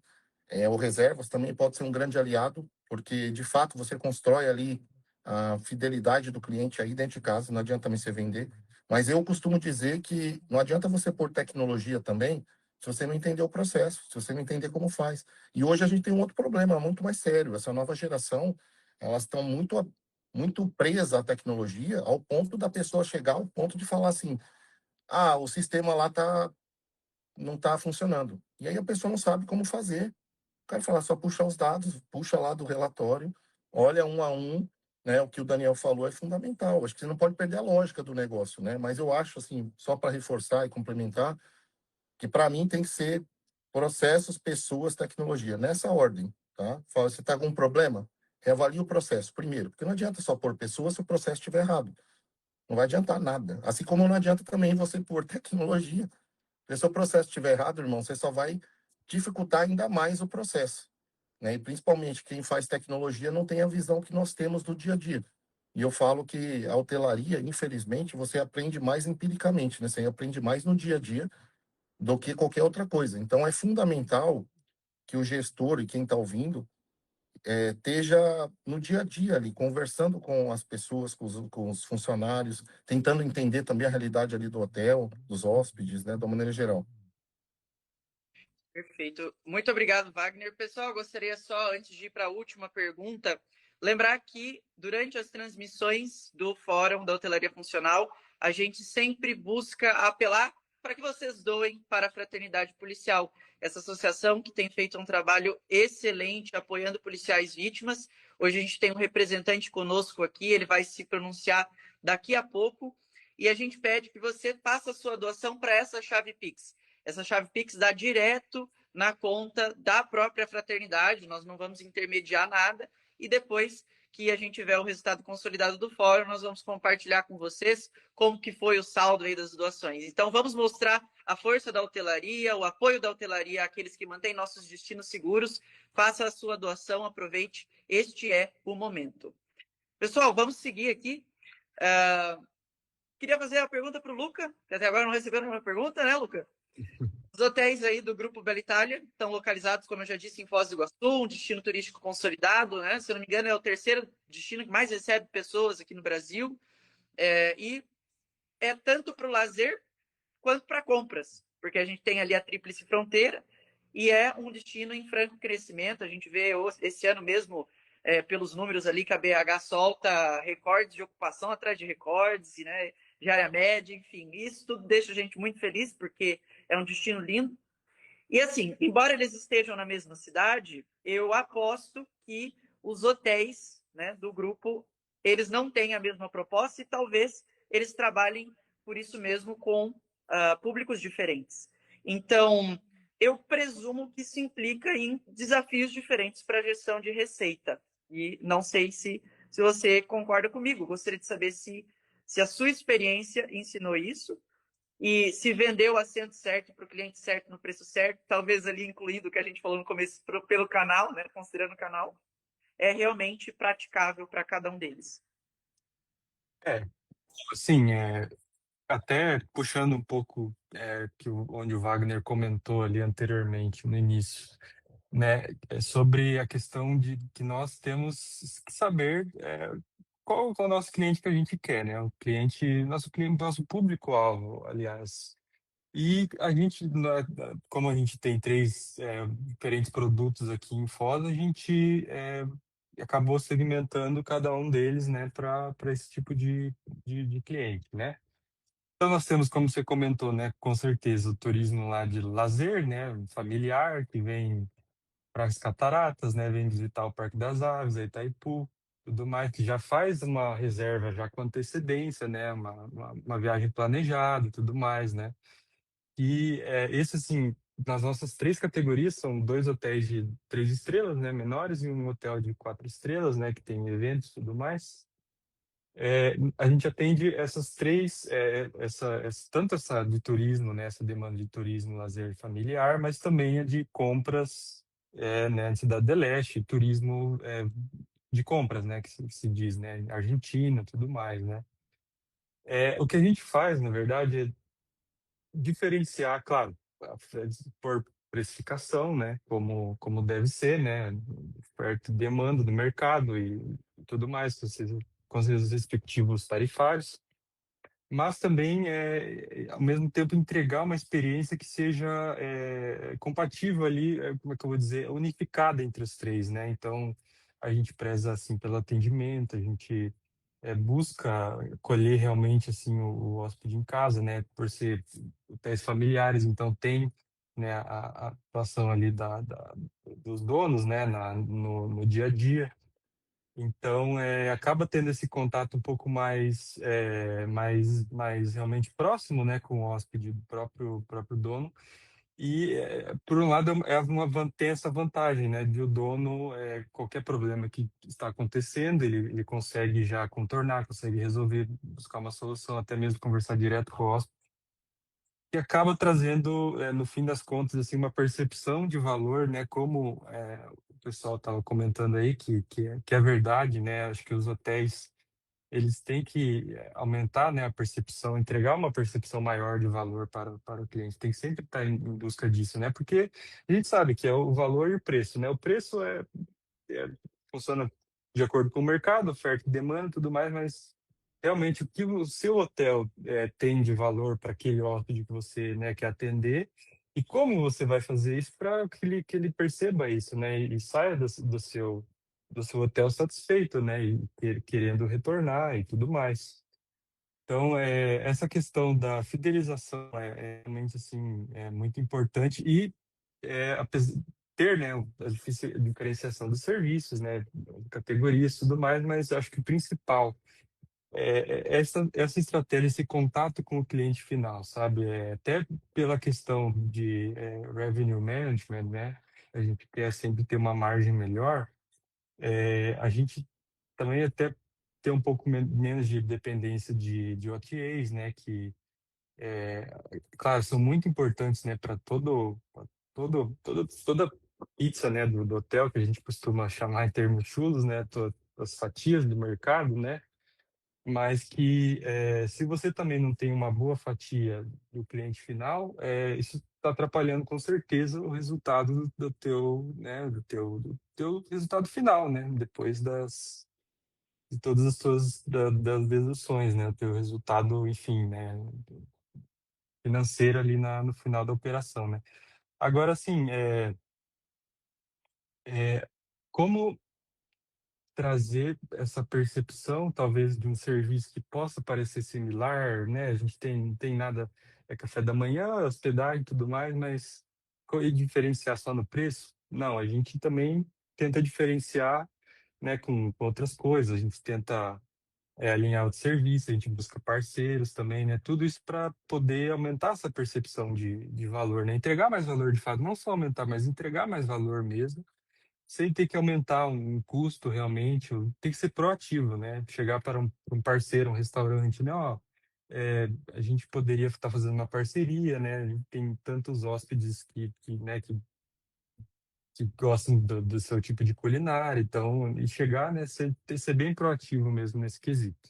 O reservas também pode ser um grande aliado, porque de fato você constrói ali a fidelidade do cliente aí dentro de casa, não adianta também você vender. Mas eu costumo dizer que não adianta você pôr tecnologia também se você não entender o processo, se você não entender como faz. E hoje a gente tem um outro problema muito mais sério. Essa nova geração, elas estão muito presas à tecnologia, ao ponto da pessoa chegar ao ponto de falar assim: ah, o sistema lá não está funcionando. E aí a pessoa não sabe como fazer. O cara fala, só puxa os dados, puxa lá do relatório, olha um a um, né? O que o Daniel falou é fundamental. Acho que você não pode perder a lógica do negócio, né? Mas eu acho, assim, só para reforçar e complementar, que para mim tem que ser processos, pessoas, tecnologia, nessa ordem, tá? Fala, você está com um problema? Reavalie o processo primeiro, porque não adianta só pôr pessoas se o processo estiver errado. Não vai adiantar nada. Assim como não adianta também você pôr tecnologia. Se o seu processo estiver errado, irmão, você só vai dificultar ainda mais o processo, né? E principalmente quem faz tecnologia não tem a visão que nós temos do dia a dia. E eu falo que a hotelaria, infelizmente, você aprende mais empiricamente, né? Você aprende mais no dia a dia do que qualquer outra coisa. Então, é fundamental que o gestor e quem está ouvindo esteja no dia a dia ali, conversando com as pessoas, com os funcionários, tentando entender também a realidade ali do hotel, dos hóspedes, né, da maneira geral. Perfeito. Muito obrigado, Wagner. Pessoal, gostaria só, antes de ir para a última pergunta, lembrar que durante as transmissões do Fórum da Hotelaria Funcional, a gente sempre busca apelar para que vocês doem para a Fraternidade Policial, essa associação que tem feito um trabalho excelente apoiando policiais vítimas. Hoje a gente tem um representante conosco aqui, ele vai se pronunciar daqui a pouco, e a gente pede que você faça a sua doação para essa chave Pix. Essa chave Pix dá direto na conta da própria fraternidade, nós não vamos intermediar nada, e depois que a gente tiver o resultado consolidado do fórum, nós vamos compartilhar com vocês como que foi o saldo aí das doações. Então, vamos mostrar a força da hotelaria, o apoio da hotelaria àqueles que mantêm nossos destinos seguros. Faça a sua doação, aproveite, este é o momento. Pessoal, vamos seguir aqui. Queria fazer a pergunta para o Luca, que até agora não recebeu nenhuma pergunta, né, Luca? Os hotéis aí do Grupo Bela Itália estão localizados, como eu já disse, em Foz do Iguaçu, um destino turístico consolidado, né? Se eu não me engano, é o terceiro destino que mais recebe pessoas aqui no Brasil. E é tanto para o lazer quanto para compras, porque a gente tem ali a Tríplice Fronteira e é um destino em franco crescimento. A gente vê esse ano mesmo, pelos números ali, que a BH solta recordes de ocupação atrás de recordes, né? Diária média, enfim, isso tudo deixa a gente muito feliz, porque é um destino lindo. E assim, embora eles estejam na mesma cidade, eu aposto que os hotéis, né, do grupo, eles não têm a mesma proposta e talvez eles trabalhem por isso mesmo com públicos diferentes. Então, eu presumo que isso implica em desafios diferentes para a gestão de receita. E não sei se você concorda comigo. Gostaria de saber se a sua experiência ensinou isso e se vendeu o assento certo para o cliente certo no preço certo, talvez ali incluindo o que a gente falou no começo pelo canal, né, considerando o canal, é realmente praticável para cada um deles. Assim, até puxando um pouco onde o Wagner comentou ali anteriormente, no início, né, sobre a questão de que nós temos que saber qual é o nosso cliente que a gente quer, né? O cliente, nosso público-alvo, aliás. E a gente, como a gente tem três diferentes produtos aqui em Foz, a gente acabou segmentando cada um deles, né, para esse tipo de cliente, né? Então nós temos, como você comentou, né, com certeza o turismo lá de lazer, né, familiar, que vem para as cataratas, né, vem visitar o Parque das Aves, a Itaipu, tudo mais, que já faz uma reserva já com antecedência, né, uma viagem planejada e tudo mais, né. E esse, assim, nas nossas três categorias, são 2 hotéis de 3 estrelas, né, menores, e um hotel de 4 estrelas, né, que tem eventos e tudo mais. A gente atende essas três, tanto essa de turismo, né, essa demanda de turismo, lazer familiar, mas também a de compras, né, Cidade do Leste, turismo de compras, né, que se diz, né, Argentina, tudo mais, né. O que a gente faz, na verdade, é diferenciar, claro, por precificação, né, como deve ser, né, oferta e demanda do mercado e tudo mais, com seus respectivos tarifários, mas também, ao mesmo tempo, entregar uma experiência que seja compatível ali, como é que eu vou dizer, unificada entre os três, né? Então, a gente preza, assim, pelo atendimento, a gente busca colher realmente, assim, o hóspede em casa, né? Por ser hotéis familiares, então tem, né, a atuação ali dos donos, né, no dia a dia. Então, acaba tendo esse contato um pouco mais realmente próximo, né, com o hóspede do próprio dono. E, por um lado, tem essa vantagem, né, de o dono, qualquer problema que está acontecendo, ele consegue já contornar, consegue resolver, buscar uma solução, até mesmo conversar direto com o hóspede, que acaba trazendo, no fim das contas, assim, uma percepção de valor, né, como o pessoal estava comentando aí, que é verdade, né, acho que os hotéis eles têm que aumentar, né, a percepção, entregar uma percepção maior de valor para o cliente. Tem que sempre estar em busca disso, né? Porque a gente sabe que é o valor e o preço, né? O preço funciona de acordo com o mercado, oferta e demanda e tudo mais, mas realmente o que o seu hotel tem de valor para aquele hóspede que você, né, quer atender e como você vai fazer isso para que ele perceba isso, né, e saia do seu hotel satisfeito, né, e querendo retornar e tudo mais. Então, essa questão da fidelização é realmente assim, é muito importante e ter, né, a diferenciação dos serviços, né, categorias e tudo mais, mas acho que o principal essa estratégia, esse contato com o cliente final, sabe? Até pela questão de revenue management, né? A gente quer sempre ter uma margem melhor, a gente também até ter um pouco menos de dependência de OTAs, né? Que, claro, são muito importantes, né? Para toda pizza, né? Do hotel, que a gente costuma chamar em termos chulos, né? As fatias do mercado, né? Mas que se você também não tem uma boa fatia do cliente final, isso está atrapalhando com certeza o resultado do teu, né, do teu resultado final, né, depois de todas as suas das deduções, né, o teu resultado, enfim, né, financeiro ali no final da operação, né. Agora, assim, como trazer essa percepção, talvez, de um serviço que possa parecer similar, né? A gente não tem nada, café da manhã, hospedagem e tudo mais, mas e diferenciar só no preço? Não, a gente também tenta diferenciar, né, com outras coisas, a gente tenta alinhar o serviço, a gente busca parceiros também, né? Tudo isso para poder aumentar essa percepção de valor, né? Entregar mais valor de fato, não só aumentar, mas entregar mais valor mesmo sem ter que aumentar um custo realmente, tem que ser proativo, né? Chegar para um parceiro, um restaurante, né? Ó, a gente poderia estar fazendo uma parceria, né? A gente tem tantos hóspedes né, que gostam do seu tipo de culinária, então, e chegar, né, ser bem proativo mesmo nesse quesito.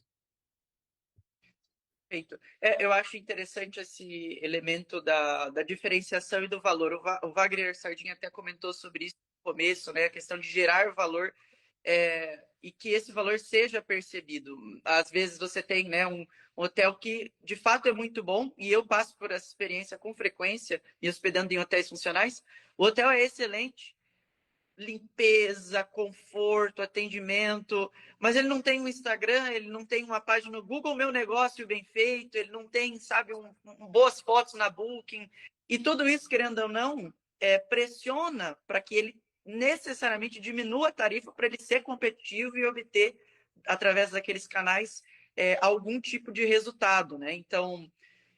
Perfeito. Eu acho interessante esse elemento da diferenciação e do valor. O Wagner Sardinha até comentou sobre isso no começo, né? A questão de gerar valor e que esse valor seja percebido. Às vezes você tem, né, um hotel que de fato é muito bom, e eu passo por essa experiência com frequência, me hospedando em hotéis funcionais. O hotel é excelente, limpeza, conforto, atendimento, mas ele não tem um Instagram, ele não tem uma página no Google Meu Negócio bem feito, ele não tem, sabe, boas fotos na Booking, e tudo isso, querendo ou não, pressiona para que ele necessariamente diminua a tarifa para ele ser competitivo e obter, através daqueles canais, algum tipo de resultado, né? Então,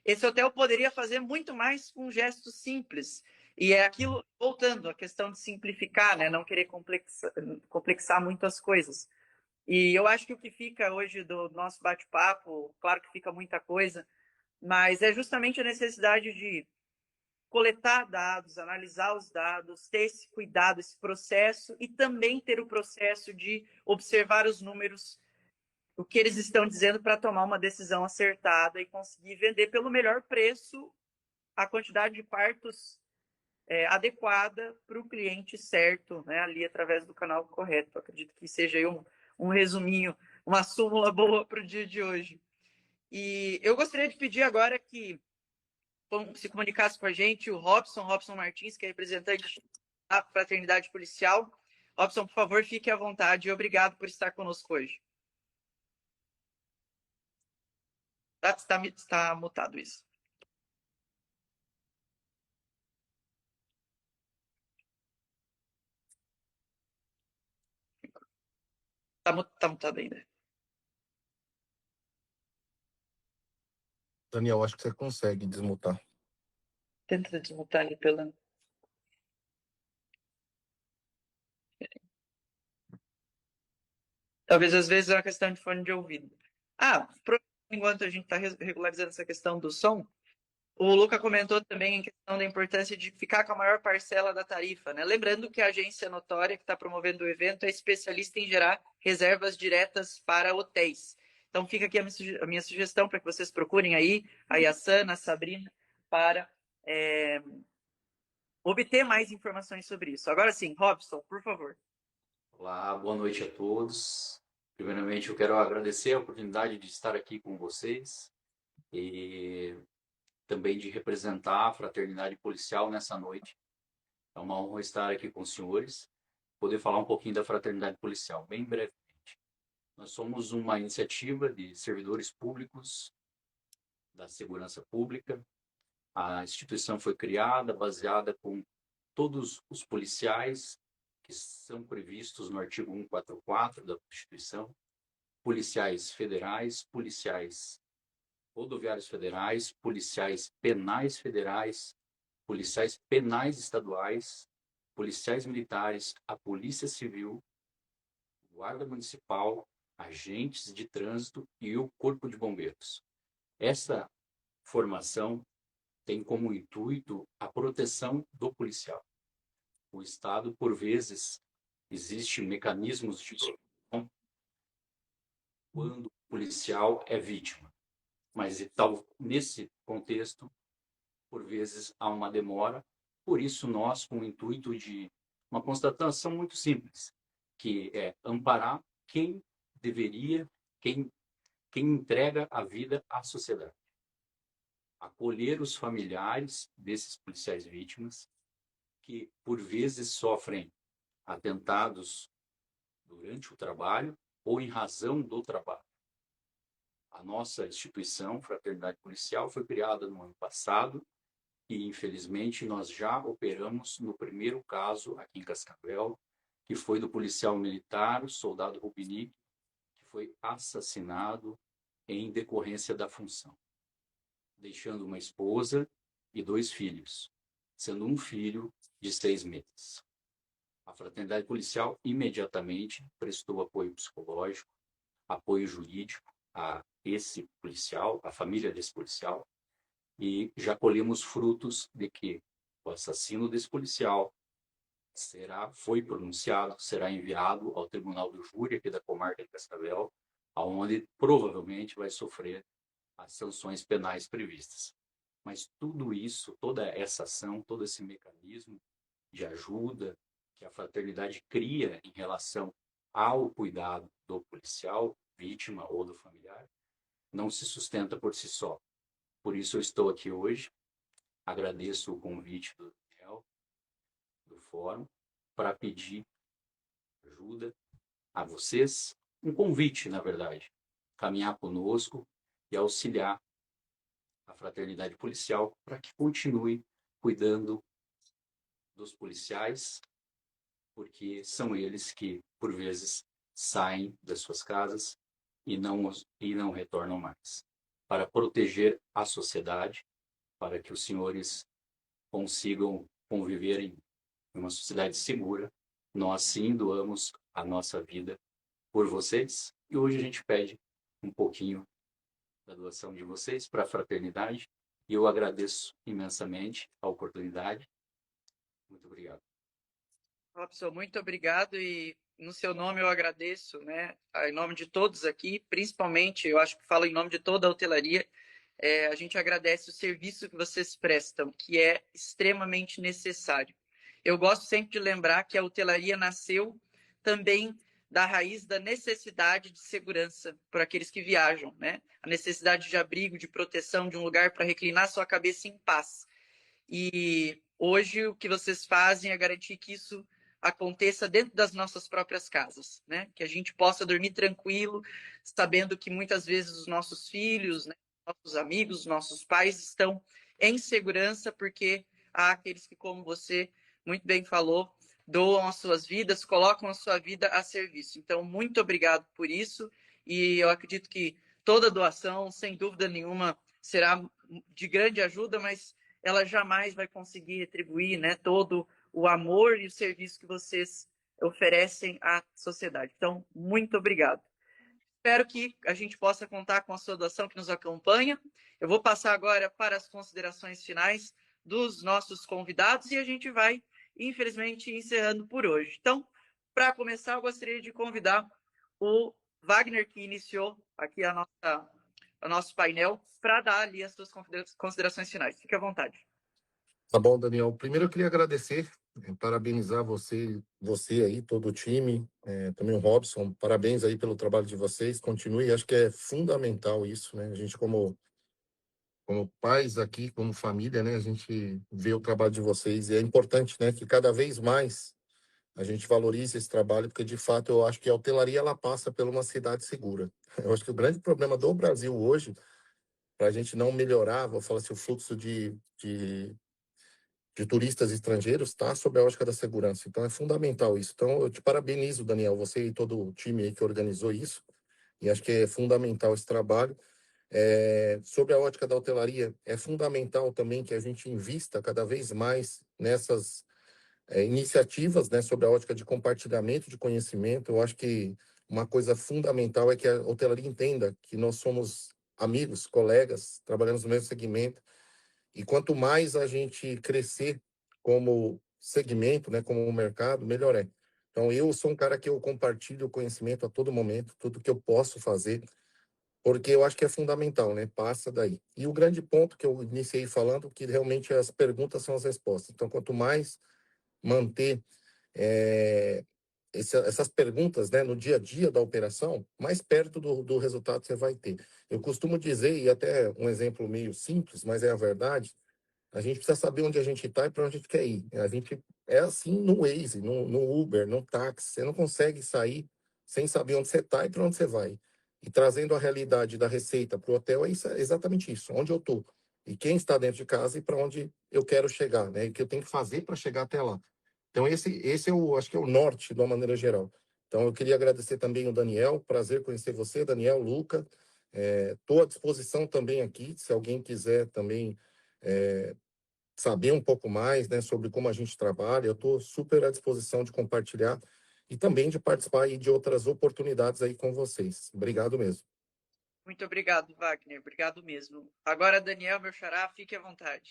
esse hotel poderia fazer muito mais com gestos simples. E é aquilo, voltando, a questão de simplificar, né? Não querer complexar muito as coisas. E eu acho que o que fica hoje do nosso bate-papo, claro que fica muita coisa, mas é justamente a necessidade de coletar dados, analisar os dados, ter esse cuidado, esse processo, e também ter o processo de observar os números, o que eles estão dizendo, para tomar uma decisão acertada e conseguir vender pelo melhor preço a quantidade de quartos adequada para o cliente certo, né, ali através do canal correto. Acredito que seja aí um resuminho, uma súmula boa para o dia de hoje. E eu gostaria de pedir agora que se comunicasse com a gente o Robson Martins, que é representante da Fraternidade Policial. Robson, por favor, fique à vontade e obrigado por estar conosco hoje. Está mutado isso. Está mutado ainda. Daniel, acho que você consegue desmutar. Tenta desmutar ali pela... Talvez às vezes é uma questão de fone de ouvido. Enquanto a gente está regularizando essa questão do som, o Luca comentou também a questão da importância de ficar com a maior parcela da tarifa, né? Lembrando que a agência Notória, que está promovendo o evento, é especialista em gerar reservas diretas para hotéis. Então fica aqui a minha sugestão para que vocês procurem aí a Yassana, a Sabrina, para obter mais informações sobre isso. Agora sim, Robson, por favor. Olá, boa noite a todos. Primeiramente, eu quero agradecer a oportunidade de estar aqui com vocês e também de representar a fraternidade policial nessa noite. É uma honra estar aqui com os senhores, poder falar um pouquinho da fraternidade policial, bem brevemente. Nós somos uma iniciativa de servidores públicos da segurança pública. A instituição foi criada baseada com todos os policiais que são previstos no artigo 144 da Constituição, policiais federais, policiais rodoviários federais, policiais penais federais, policiais penais estaduais, policiais militares, a Polícia Civil, Guarda Municipal, agentes de trânsito e o Corpo de Bombeiros. Essa formação tem como intuito a proteção do policial. O Estado, por vezes, existem mecanismos de proteção quando o policial é vítima. Mas nesse contexto, por vezes, há uma demora. Por isso, nós, com o intuito de uma constatação muito simples, que é amparar quem deveria, quem entrega a vida à sociedade. Acolher os familiares desses policiais vítimas, que por vezes sofrem atentados durante o trabalho ou em razão do trabalho. A nossa instituição, Fraternidade Policial, foi criada no ano passado e, infelizmente, nós já operamos no primeiro caso aqui em Cascavel, que foi do policial militar, o soldado Rubinic, que foi assassinado em decorrência da função, deixando uma esposa e 2 filhos, sendo um filho de 6 meses. A Fraternidade Policial imediatamente prestou apoio psicológico, apoio jurídico a esse policial, a família desse policial, e já colhemos frutos de que o assassino desse policial foi pronunciado, será enviado ao Tribunal do Júri aqui da comarca de Cascavel, onde provavelmente vai sofrer as sanções penais previstas. Mas tudo isso, toda essa ação, todo esse mecanismo de ajuda que a fraternidade cria em relação ao cuidado do policial, vítima ou do familiar, não se sustenta por si só. Por isso eu estou aqui hoje, agradeço o convite do Daniel, do Fórum, para pedir ajuda a vocês, um convite, na verdade, caminhar conosco e auxiliar a fraternidade policial para que continue cuidando dos policiais, porque são eles que, por vezes, saem das suas casas e não retornam mais. Para proteger a sociedade, para que os senhores consigam conviver em uma sociedade segura, nós sim doamos a nossa vida por vocês e hoje a gente pede um pouquinho da doação de vocês para a fraternidade e eu agradeço imensamente a oportunidade. Muito obrigado. Robson, muito obrigado e no seu nome eu agradeço, né? Em nome de todos aqui, principalmente, eu acho que falo em nome de toda a hotelaria, a gente agradece o serviço que vocês prestam, que é extremamente necessário. Eu gosto sempre de lembrar que a hotelaria nasceu também da raiz da necessidade de segurança por aqueles que viajam, né? A necessidade de abrigo, de proteção, de um lugar para reclinar sua cabeça em paz. E hoje o que vocês fazem é garantir que isso aconteça dentro das nossas próprias casas, né? Que a gente possa dormir tranquilo, sabendo que muitas vezes os nossos filhos, né, nossos amigos, nossos pais estão em segurança porque há aqueles que, como você muito bem falou, doam as suas vidas, colocam a sua vida a serviço. Então, muito obrigado por isso e eu acredito que toda doação, sem dúvida nenhuma, será de grande ajuda, mas ela jamais vai conseguir retribuir, né, todo o amor e o serviço que vocês oferecem à sociedade. Então, muito obrigado. Espero que a gente possa contar com a sua doação que nos acompanha. Eu vou passar agora para as considerações finais dos nossos convidados e a gente vai, infelizmente, encerrando por hoje. Então, para começar, eu gostaria de convidar o Wagner, que iniciou aqui o nosso painel para dar ali as suas considerações finais. Fique à vontade. Tá bom, Daniel. Primeiro eu queria agradecer, parabenizar você aí, todo o time, também o Robson. Parabéns aí pelo trabalho de vocês. Continue, acho que é fundamental isso, né? A gente como pais aqui, como família, né? A gente vê o trabalho de vocês e é importante, né? Que cada vez mais a gente valorize esse trabalho, porque de fato eu acho que a hotelaria ela passa por uma cidade segura. Eu acho que o grande problema do Brasil hoje, para a gente não melhorar, vou falar assim, o fluxo de turistas estrangeiros está sob a ótica da segurança. Então, é fundamental isso. Então, eu te parabenizo, Daniel, você e todo o time aí que organizou isso. E acho que é fundamental esse trabalho. Sobre a ótica da hotelaria, é fundamental também que a gente invista cada vez mais nessas iniciativas, né, sobre a ótica de compartilhamento de conhecimento. Eu acho que uma coisa fundamental é que a hotelaria entenda que nós somos amigos, colegas, trabalhamos no mesmo segmento e quanto mais a gente crescer como segmento, né, como mercado, melhor é. Então, eu sou um cara que eu compartilho o conhecimento a todo momento, tudo que eu posso fazer, porque eu acho que é fundamental, né? Passa daí. E o grande ponto que eu iniciei falando, que realmente as perguntas são as respostas. Então, quanto mais manter essas perguntas, né, no dia a dia da operação, mais perto do resultado você vai ter. Eu costumo dizer, e até um exemplo meio simples, mas é a verdade, a gente precisa saber onde a gente está e para onde a gente quer ir. A gente é assim no Waze, no Uber, no táxi. Você não consegue sair sem saber onde você está e para onde você vai. E trazendo a realidade da receita para o hotel é exatamente isso. Onde eu estou e quem está dentro de casa e para onde eu quero chegar, né? E o que eu tenho que fazer para chegar até lá. Então esse é acho que é o norte de uma maneira geral. Então eu queria agradecer também o Daniel. Prazer conhecer você, Daniel, Luca. Estou à disposição também aqui, se alguém quiser também saber um pouco mais, né, sobre como a gente trabalha. Eu estou super à disposição de compartilhar e também de participar aí de outras oportunidades aí com vocês. Obrigado mesmo. Muito obrigado, Wagner. Obrigado mesmo. Agora, Daniel, meu xará, fique à vontade.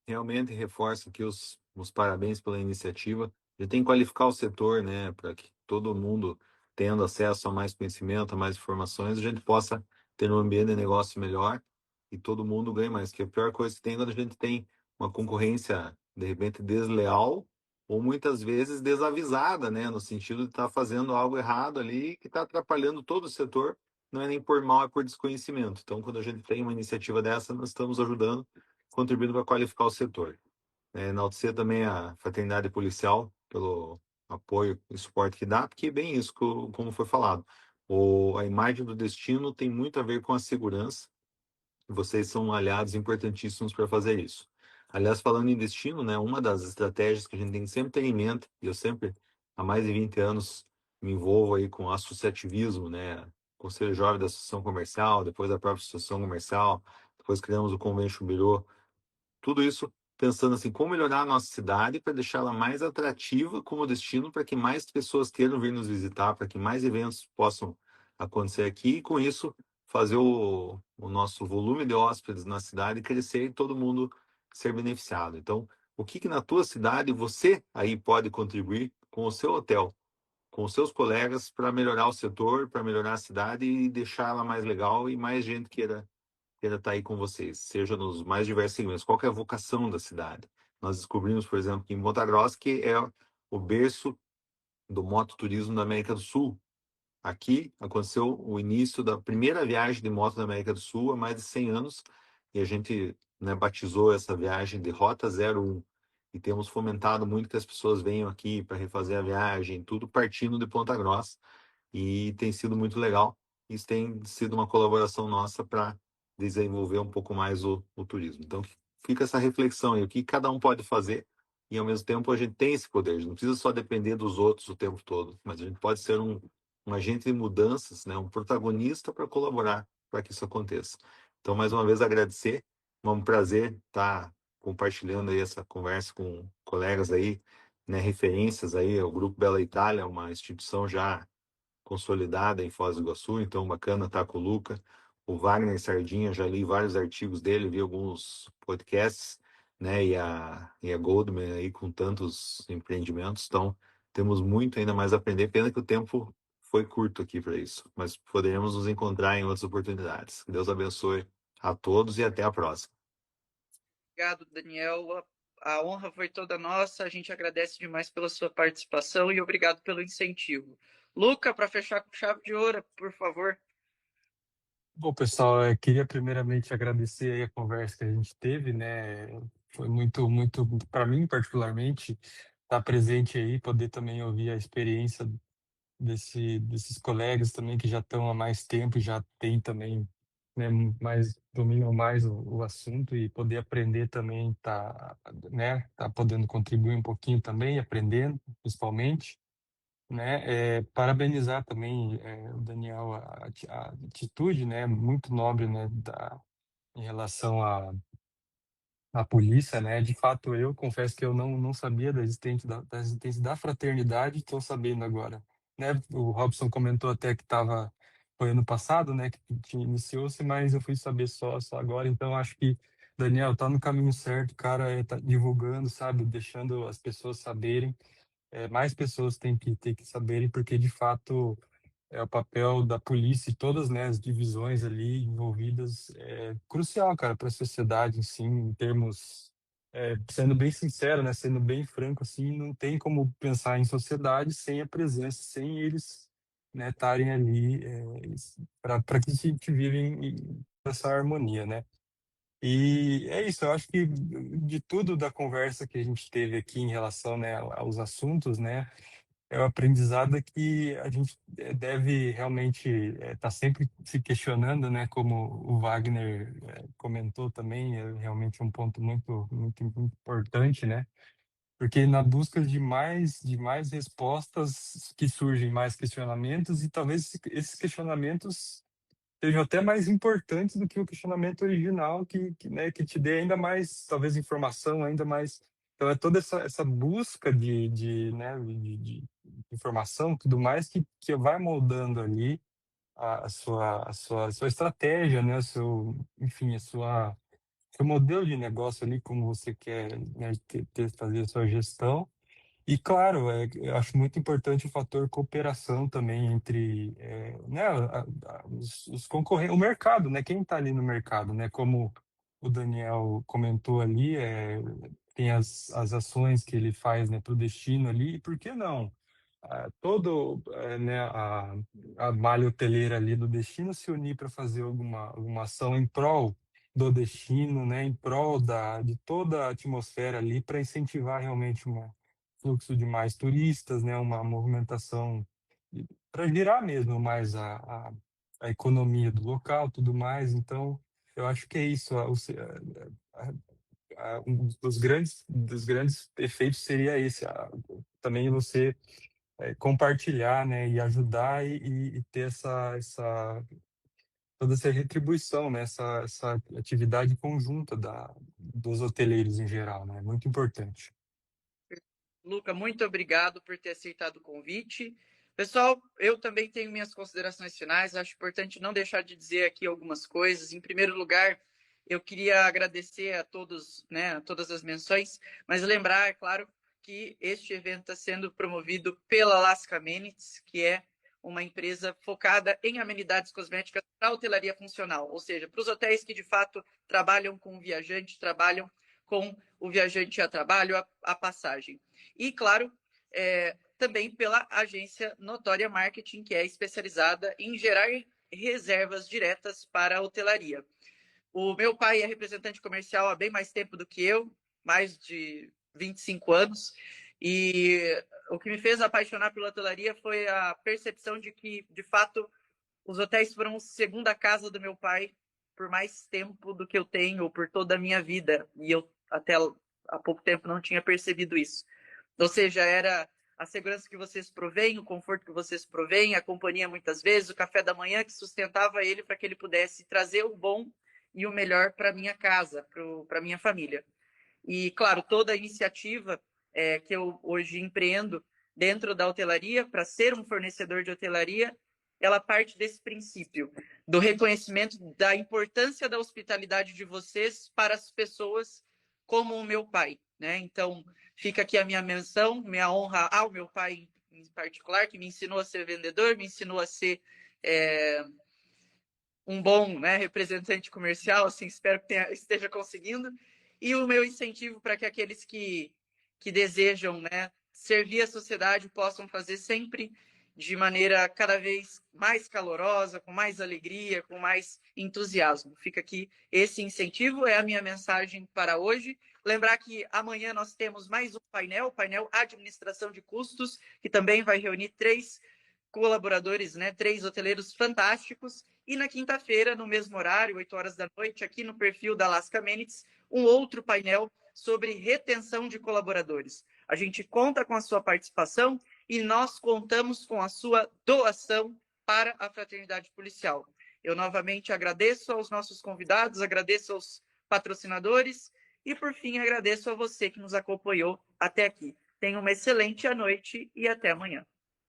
Realmente reforço aqui os parabéns pela iniciativa. A gente tem que qualificar o setor, né, para que todo mundo, tendo acesso a mais conhecimento, a mais informações, a gente possa ter um ambiente de negócio melhor e todo mundo ganhe mais. Que a pior coisa que tem é quando a gente tem uma concorrência, de repente, desleal ou muitas vezes desavisada, né, no sentido de estar fazendo algo errado ali que está atrapalhando todo o setor. Não é nem por mal, é por desconhecimento. Então, quando a gente tem uma iniciativa dessa, nós estamos ajudando, contribuindo para qualificar o setor. Enaltecer também a fraternidade policial pelo apoio e suporte que dá, porque é bem isso, como foi falado. A imagem do destino tem muito a ver com a segurança, e vocês são aliados importantíssimos para fazer isso. Aliás, falando em destino, né, uma das estratégias que a gente tem que sempre ter em mente, e eu sempre, há mais de 20 anos, me envolvo aí com associativismo, né, Conselho Jovem da Associação Comercial, depois a própria Associação Comercial, depois criamos o Convention Bureau, tudo isso pensando assim, como melhorar a nossa cidade para deixá-la mais atrativa como destino para que mais pessoas queiram vir nos visitar, para que mais eventos possam acontecer aqui e com isso fazer o nosso volume de hóspedes na cidade crescer e todo mundo ser beneficiado. Então, o que na tua cidade você aí pode contribuir com o seu hotel, com os seus colegas para melhorar o setor, para melhorar a cidade e deixá-la mais legal e mais gente queira estar aí com vocês, seja nos mais diversos segmentos. Qual que é a vocação da cidade? Nós descobrimos, por exemplo, que em Ponta Grossa, que é o berço do mototurismo da América do Sul. Aqui aconteceu o início da primeira viagem de moto da América do Sul há mais de 100 anos, e a gente, né, batizou essa viagem de Rota 01. E temos fomentado muito que as pessoas venham aqui para refazer a viagem, tudo partindo de Ponta Grossa, e tem sido muito legal. Isso tem sido uma colaboração nossa para desenvolver um pouco mais o turismo. Então, fica essa reflexão aí, o que cada um pode fazer, e ao mesmo tempo a gente tem esse poder, a gente não precisa só depender dos outros o tempo todo, mas a gente pode ser um agente de mudanças, né, um protagonista para colaborar para que isso aconteça. Então, mais uma vez, agradecer, é um prazer estar compartilhando aí essa conversa com colegas aí, né, referências aí, o Grupo Bela Itália, uma instituição já consolidada em Foz do Iguaçu, então bacana estar com o Luca. O Wagner Sardinha, já li vários artigos dele, vi alguns podcasts, né? E a Goldman aí com tantos empreendimentos, então temos muito ainda mais a aprender. Pena que o tempo foi curto aqui para isso, mas poderemos nos encontrar em outras oportunidades. Que Deus abençoe a todos e até a próxima. Obrigado, Daniel. A honra foi toda nossa. A gente agradece demais pela sua participação e obrigado pelo incentivo. Luca, para fechar com chave de ouro, por favor. Bom, pessoal, eu queria primeiramente agradecer aí a conversa que a gente teve, né? Foi muito, muito, para mim particularmente, estar presente aí, poder também ouvir a experiência desses colegas também que já estão há mais tempo, já tem também, né, mais dominam mais o assunto e poder aprender também, tá podendo contribuir um pouquinho também, aprendendo, principalmente, né, parabenizar também o Daniel a atitude, né, muito nobre, né, em relação à polícia, né, de fato eu confesso que eu não sabia da existência da fraternidade, estou sabendo agora, né, o Robson comentou até que foi ano passado, né, que iniciou-se, mas eu fui saber só agora, então acho que Daniel tá no caminho certo, cara, tá divulgando, sabe, deixando as pessoas saberem, mais pessoas têm que saberem, porque de fato é o papel da polícia e todas, né, as divisões ali envolvidas é crucial, cara, para a sociedade, assim, em termos, sendo bem sincero, né, sendo bem franco, assim, não tem como pensar em sociedade sem a presença, sem eles, né, estarem ali para que a gente vive essa harmonia, né? E é isso, eu acho que de tudo da conversa que a gente teve aqui em relação, né, aos assuntos, né, é o aprendizado que a gente deve realmente estar sempre se questionando, né? Como o Wagner comentou também, é realmente um ponto muito, muito, muito importante, né? Porque na busca de mais respostas que surgem mais questionamentos e talvez esses questionamentos sejam até mais importantes do que o questionamento original né, que te dê ainda mais, talvez, informação, ainda mais. Então, é toda essa busca né, de informação, tudo mais, que vai moldando ali a sua estratégia, né, enfim, seu modelo de negócio ali, como você quer, né, fazer a sua gestão. E claro, eu acho muito importante o fator cooperação também entre, né, os concorrentes, o mercado, né, quem está ali no mercado, né, como o Daniel comentou ali, tem as ações que ele faz, né, para o destino ali, e por que não? Né, a malha hoteleira ali do destino se unir para fazer alguma ação em prol do destino, né, em prol de toda a atmosfera ali, para incentivar realmente fluxo de mais turistas, né, uma movimentação para girar mesmo mais a economia do local, tudo mais. Então, eu acho que é isso. Um dos grandes efeitos seria esse. Também você compartilhar, né, e ajudar e ter toda essa retribuição, né, essa atividade conjunta dos hoteleiros em geral, né, muito importante. Luca, muito obrigado por ter aceitado o convite. Pessoal, eu também tenho minhas considerações finais. Acho importante não deixar de dizer aqui algumas coisas. Em primeiro lugar, eu queria agradecer a todos, né, a todas as menções, mas lembrar, é claro, que este evento está sendo promovido pela Alaska Amenities, que é uma empresa focada em amenidades cosméticas para a hotelaria funcional, ou seja, para os hotéis que de fato trabalham com o viajante, trabalham com o viajante a trabalho, a passagem. E, claro, também pela agência Notória Marketing, que é especializada em gerar reservas diretas para a hotelaria. O meu pai é representante comercial há bem mais tempo do que eu, mais de 25 anos, e o que me fez apaixonar pela hotelaria foi a percepção de que, de fato, os hotéis foram a segunda casa do meu pai por mais tempo do que eu tenho, por toda a minha vida, e eu até há pouco tempo não tinha percebido isso. Ou seja, era a segurança que vocês provêm, o conforto que vocês provêm, a companhia muitas vezes, o café da manhã que sustentava ele para que ele pudesse trazer o bom e o melhor para minha casa, para minha família. E, claro, toda a iniciativa que eu hoje empreendo dentro da hotelaria, para ser um fornecedor de hotelaria, ela parte desse princípio, do reconhecimento da importância da hospitalidade de vocês para as pessoas como o meu pai, né? Então, fica aqui a minha menção, minha honra ao meu pai em particular, que me ensinou a ser vendedor, me ensinou a ser um bom, né, representante comercial, assim, espero que esteja conseguindo. E o meu incentivo para que aqueles que desejam, né, servir a sociedade possam fazer sempre de maneira cada vez mais calorosa, com mais alegria, com mais entusiasmo. Fica aqui esse incentivo, é a minha mensagem para hoje. Lembrar que amanhã nós temos mais um painel, o painel Administração de Custos, que também vai reunir 3 colaboradores, né, 3 hoteleiros fantásticos. E na quinta-feira, no mesmo horário, 8 horas da noite, aqui no perfil da Alaska Amenities, um outro painel sobre retenção de colaboradores. A gente conta com a sua participação e nós contamos com a sua doação para a Fraternidade Policial. Eu novamente agradeço aos nossos convidados, agradeço aos patrocinadores e, por fim, agradeço a você que nos acompanhou até aqui. Tenha uma excelente noite e até amanhã.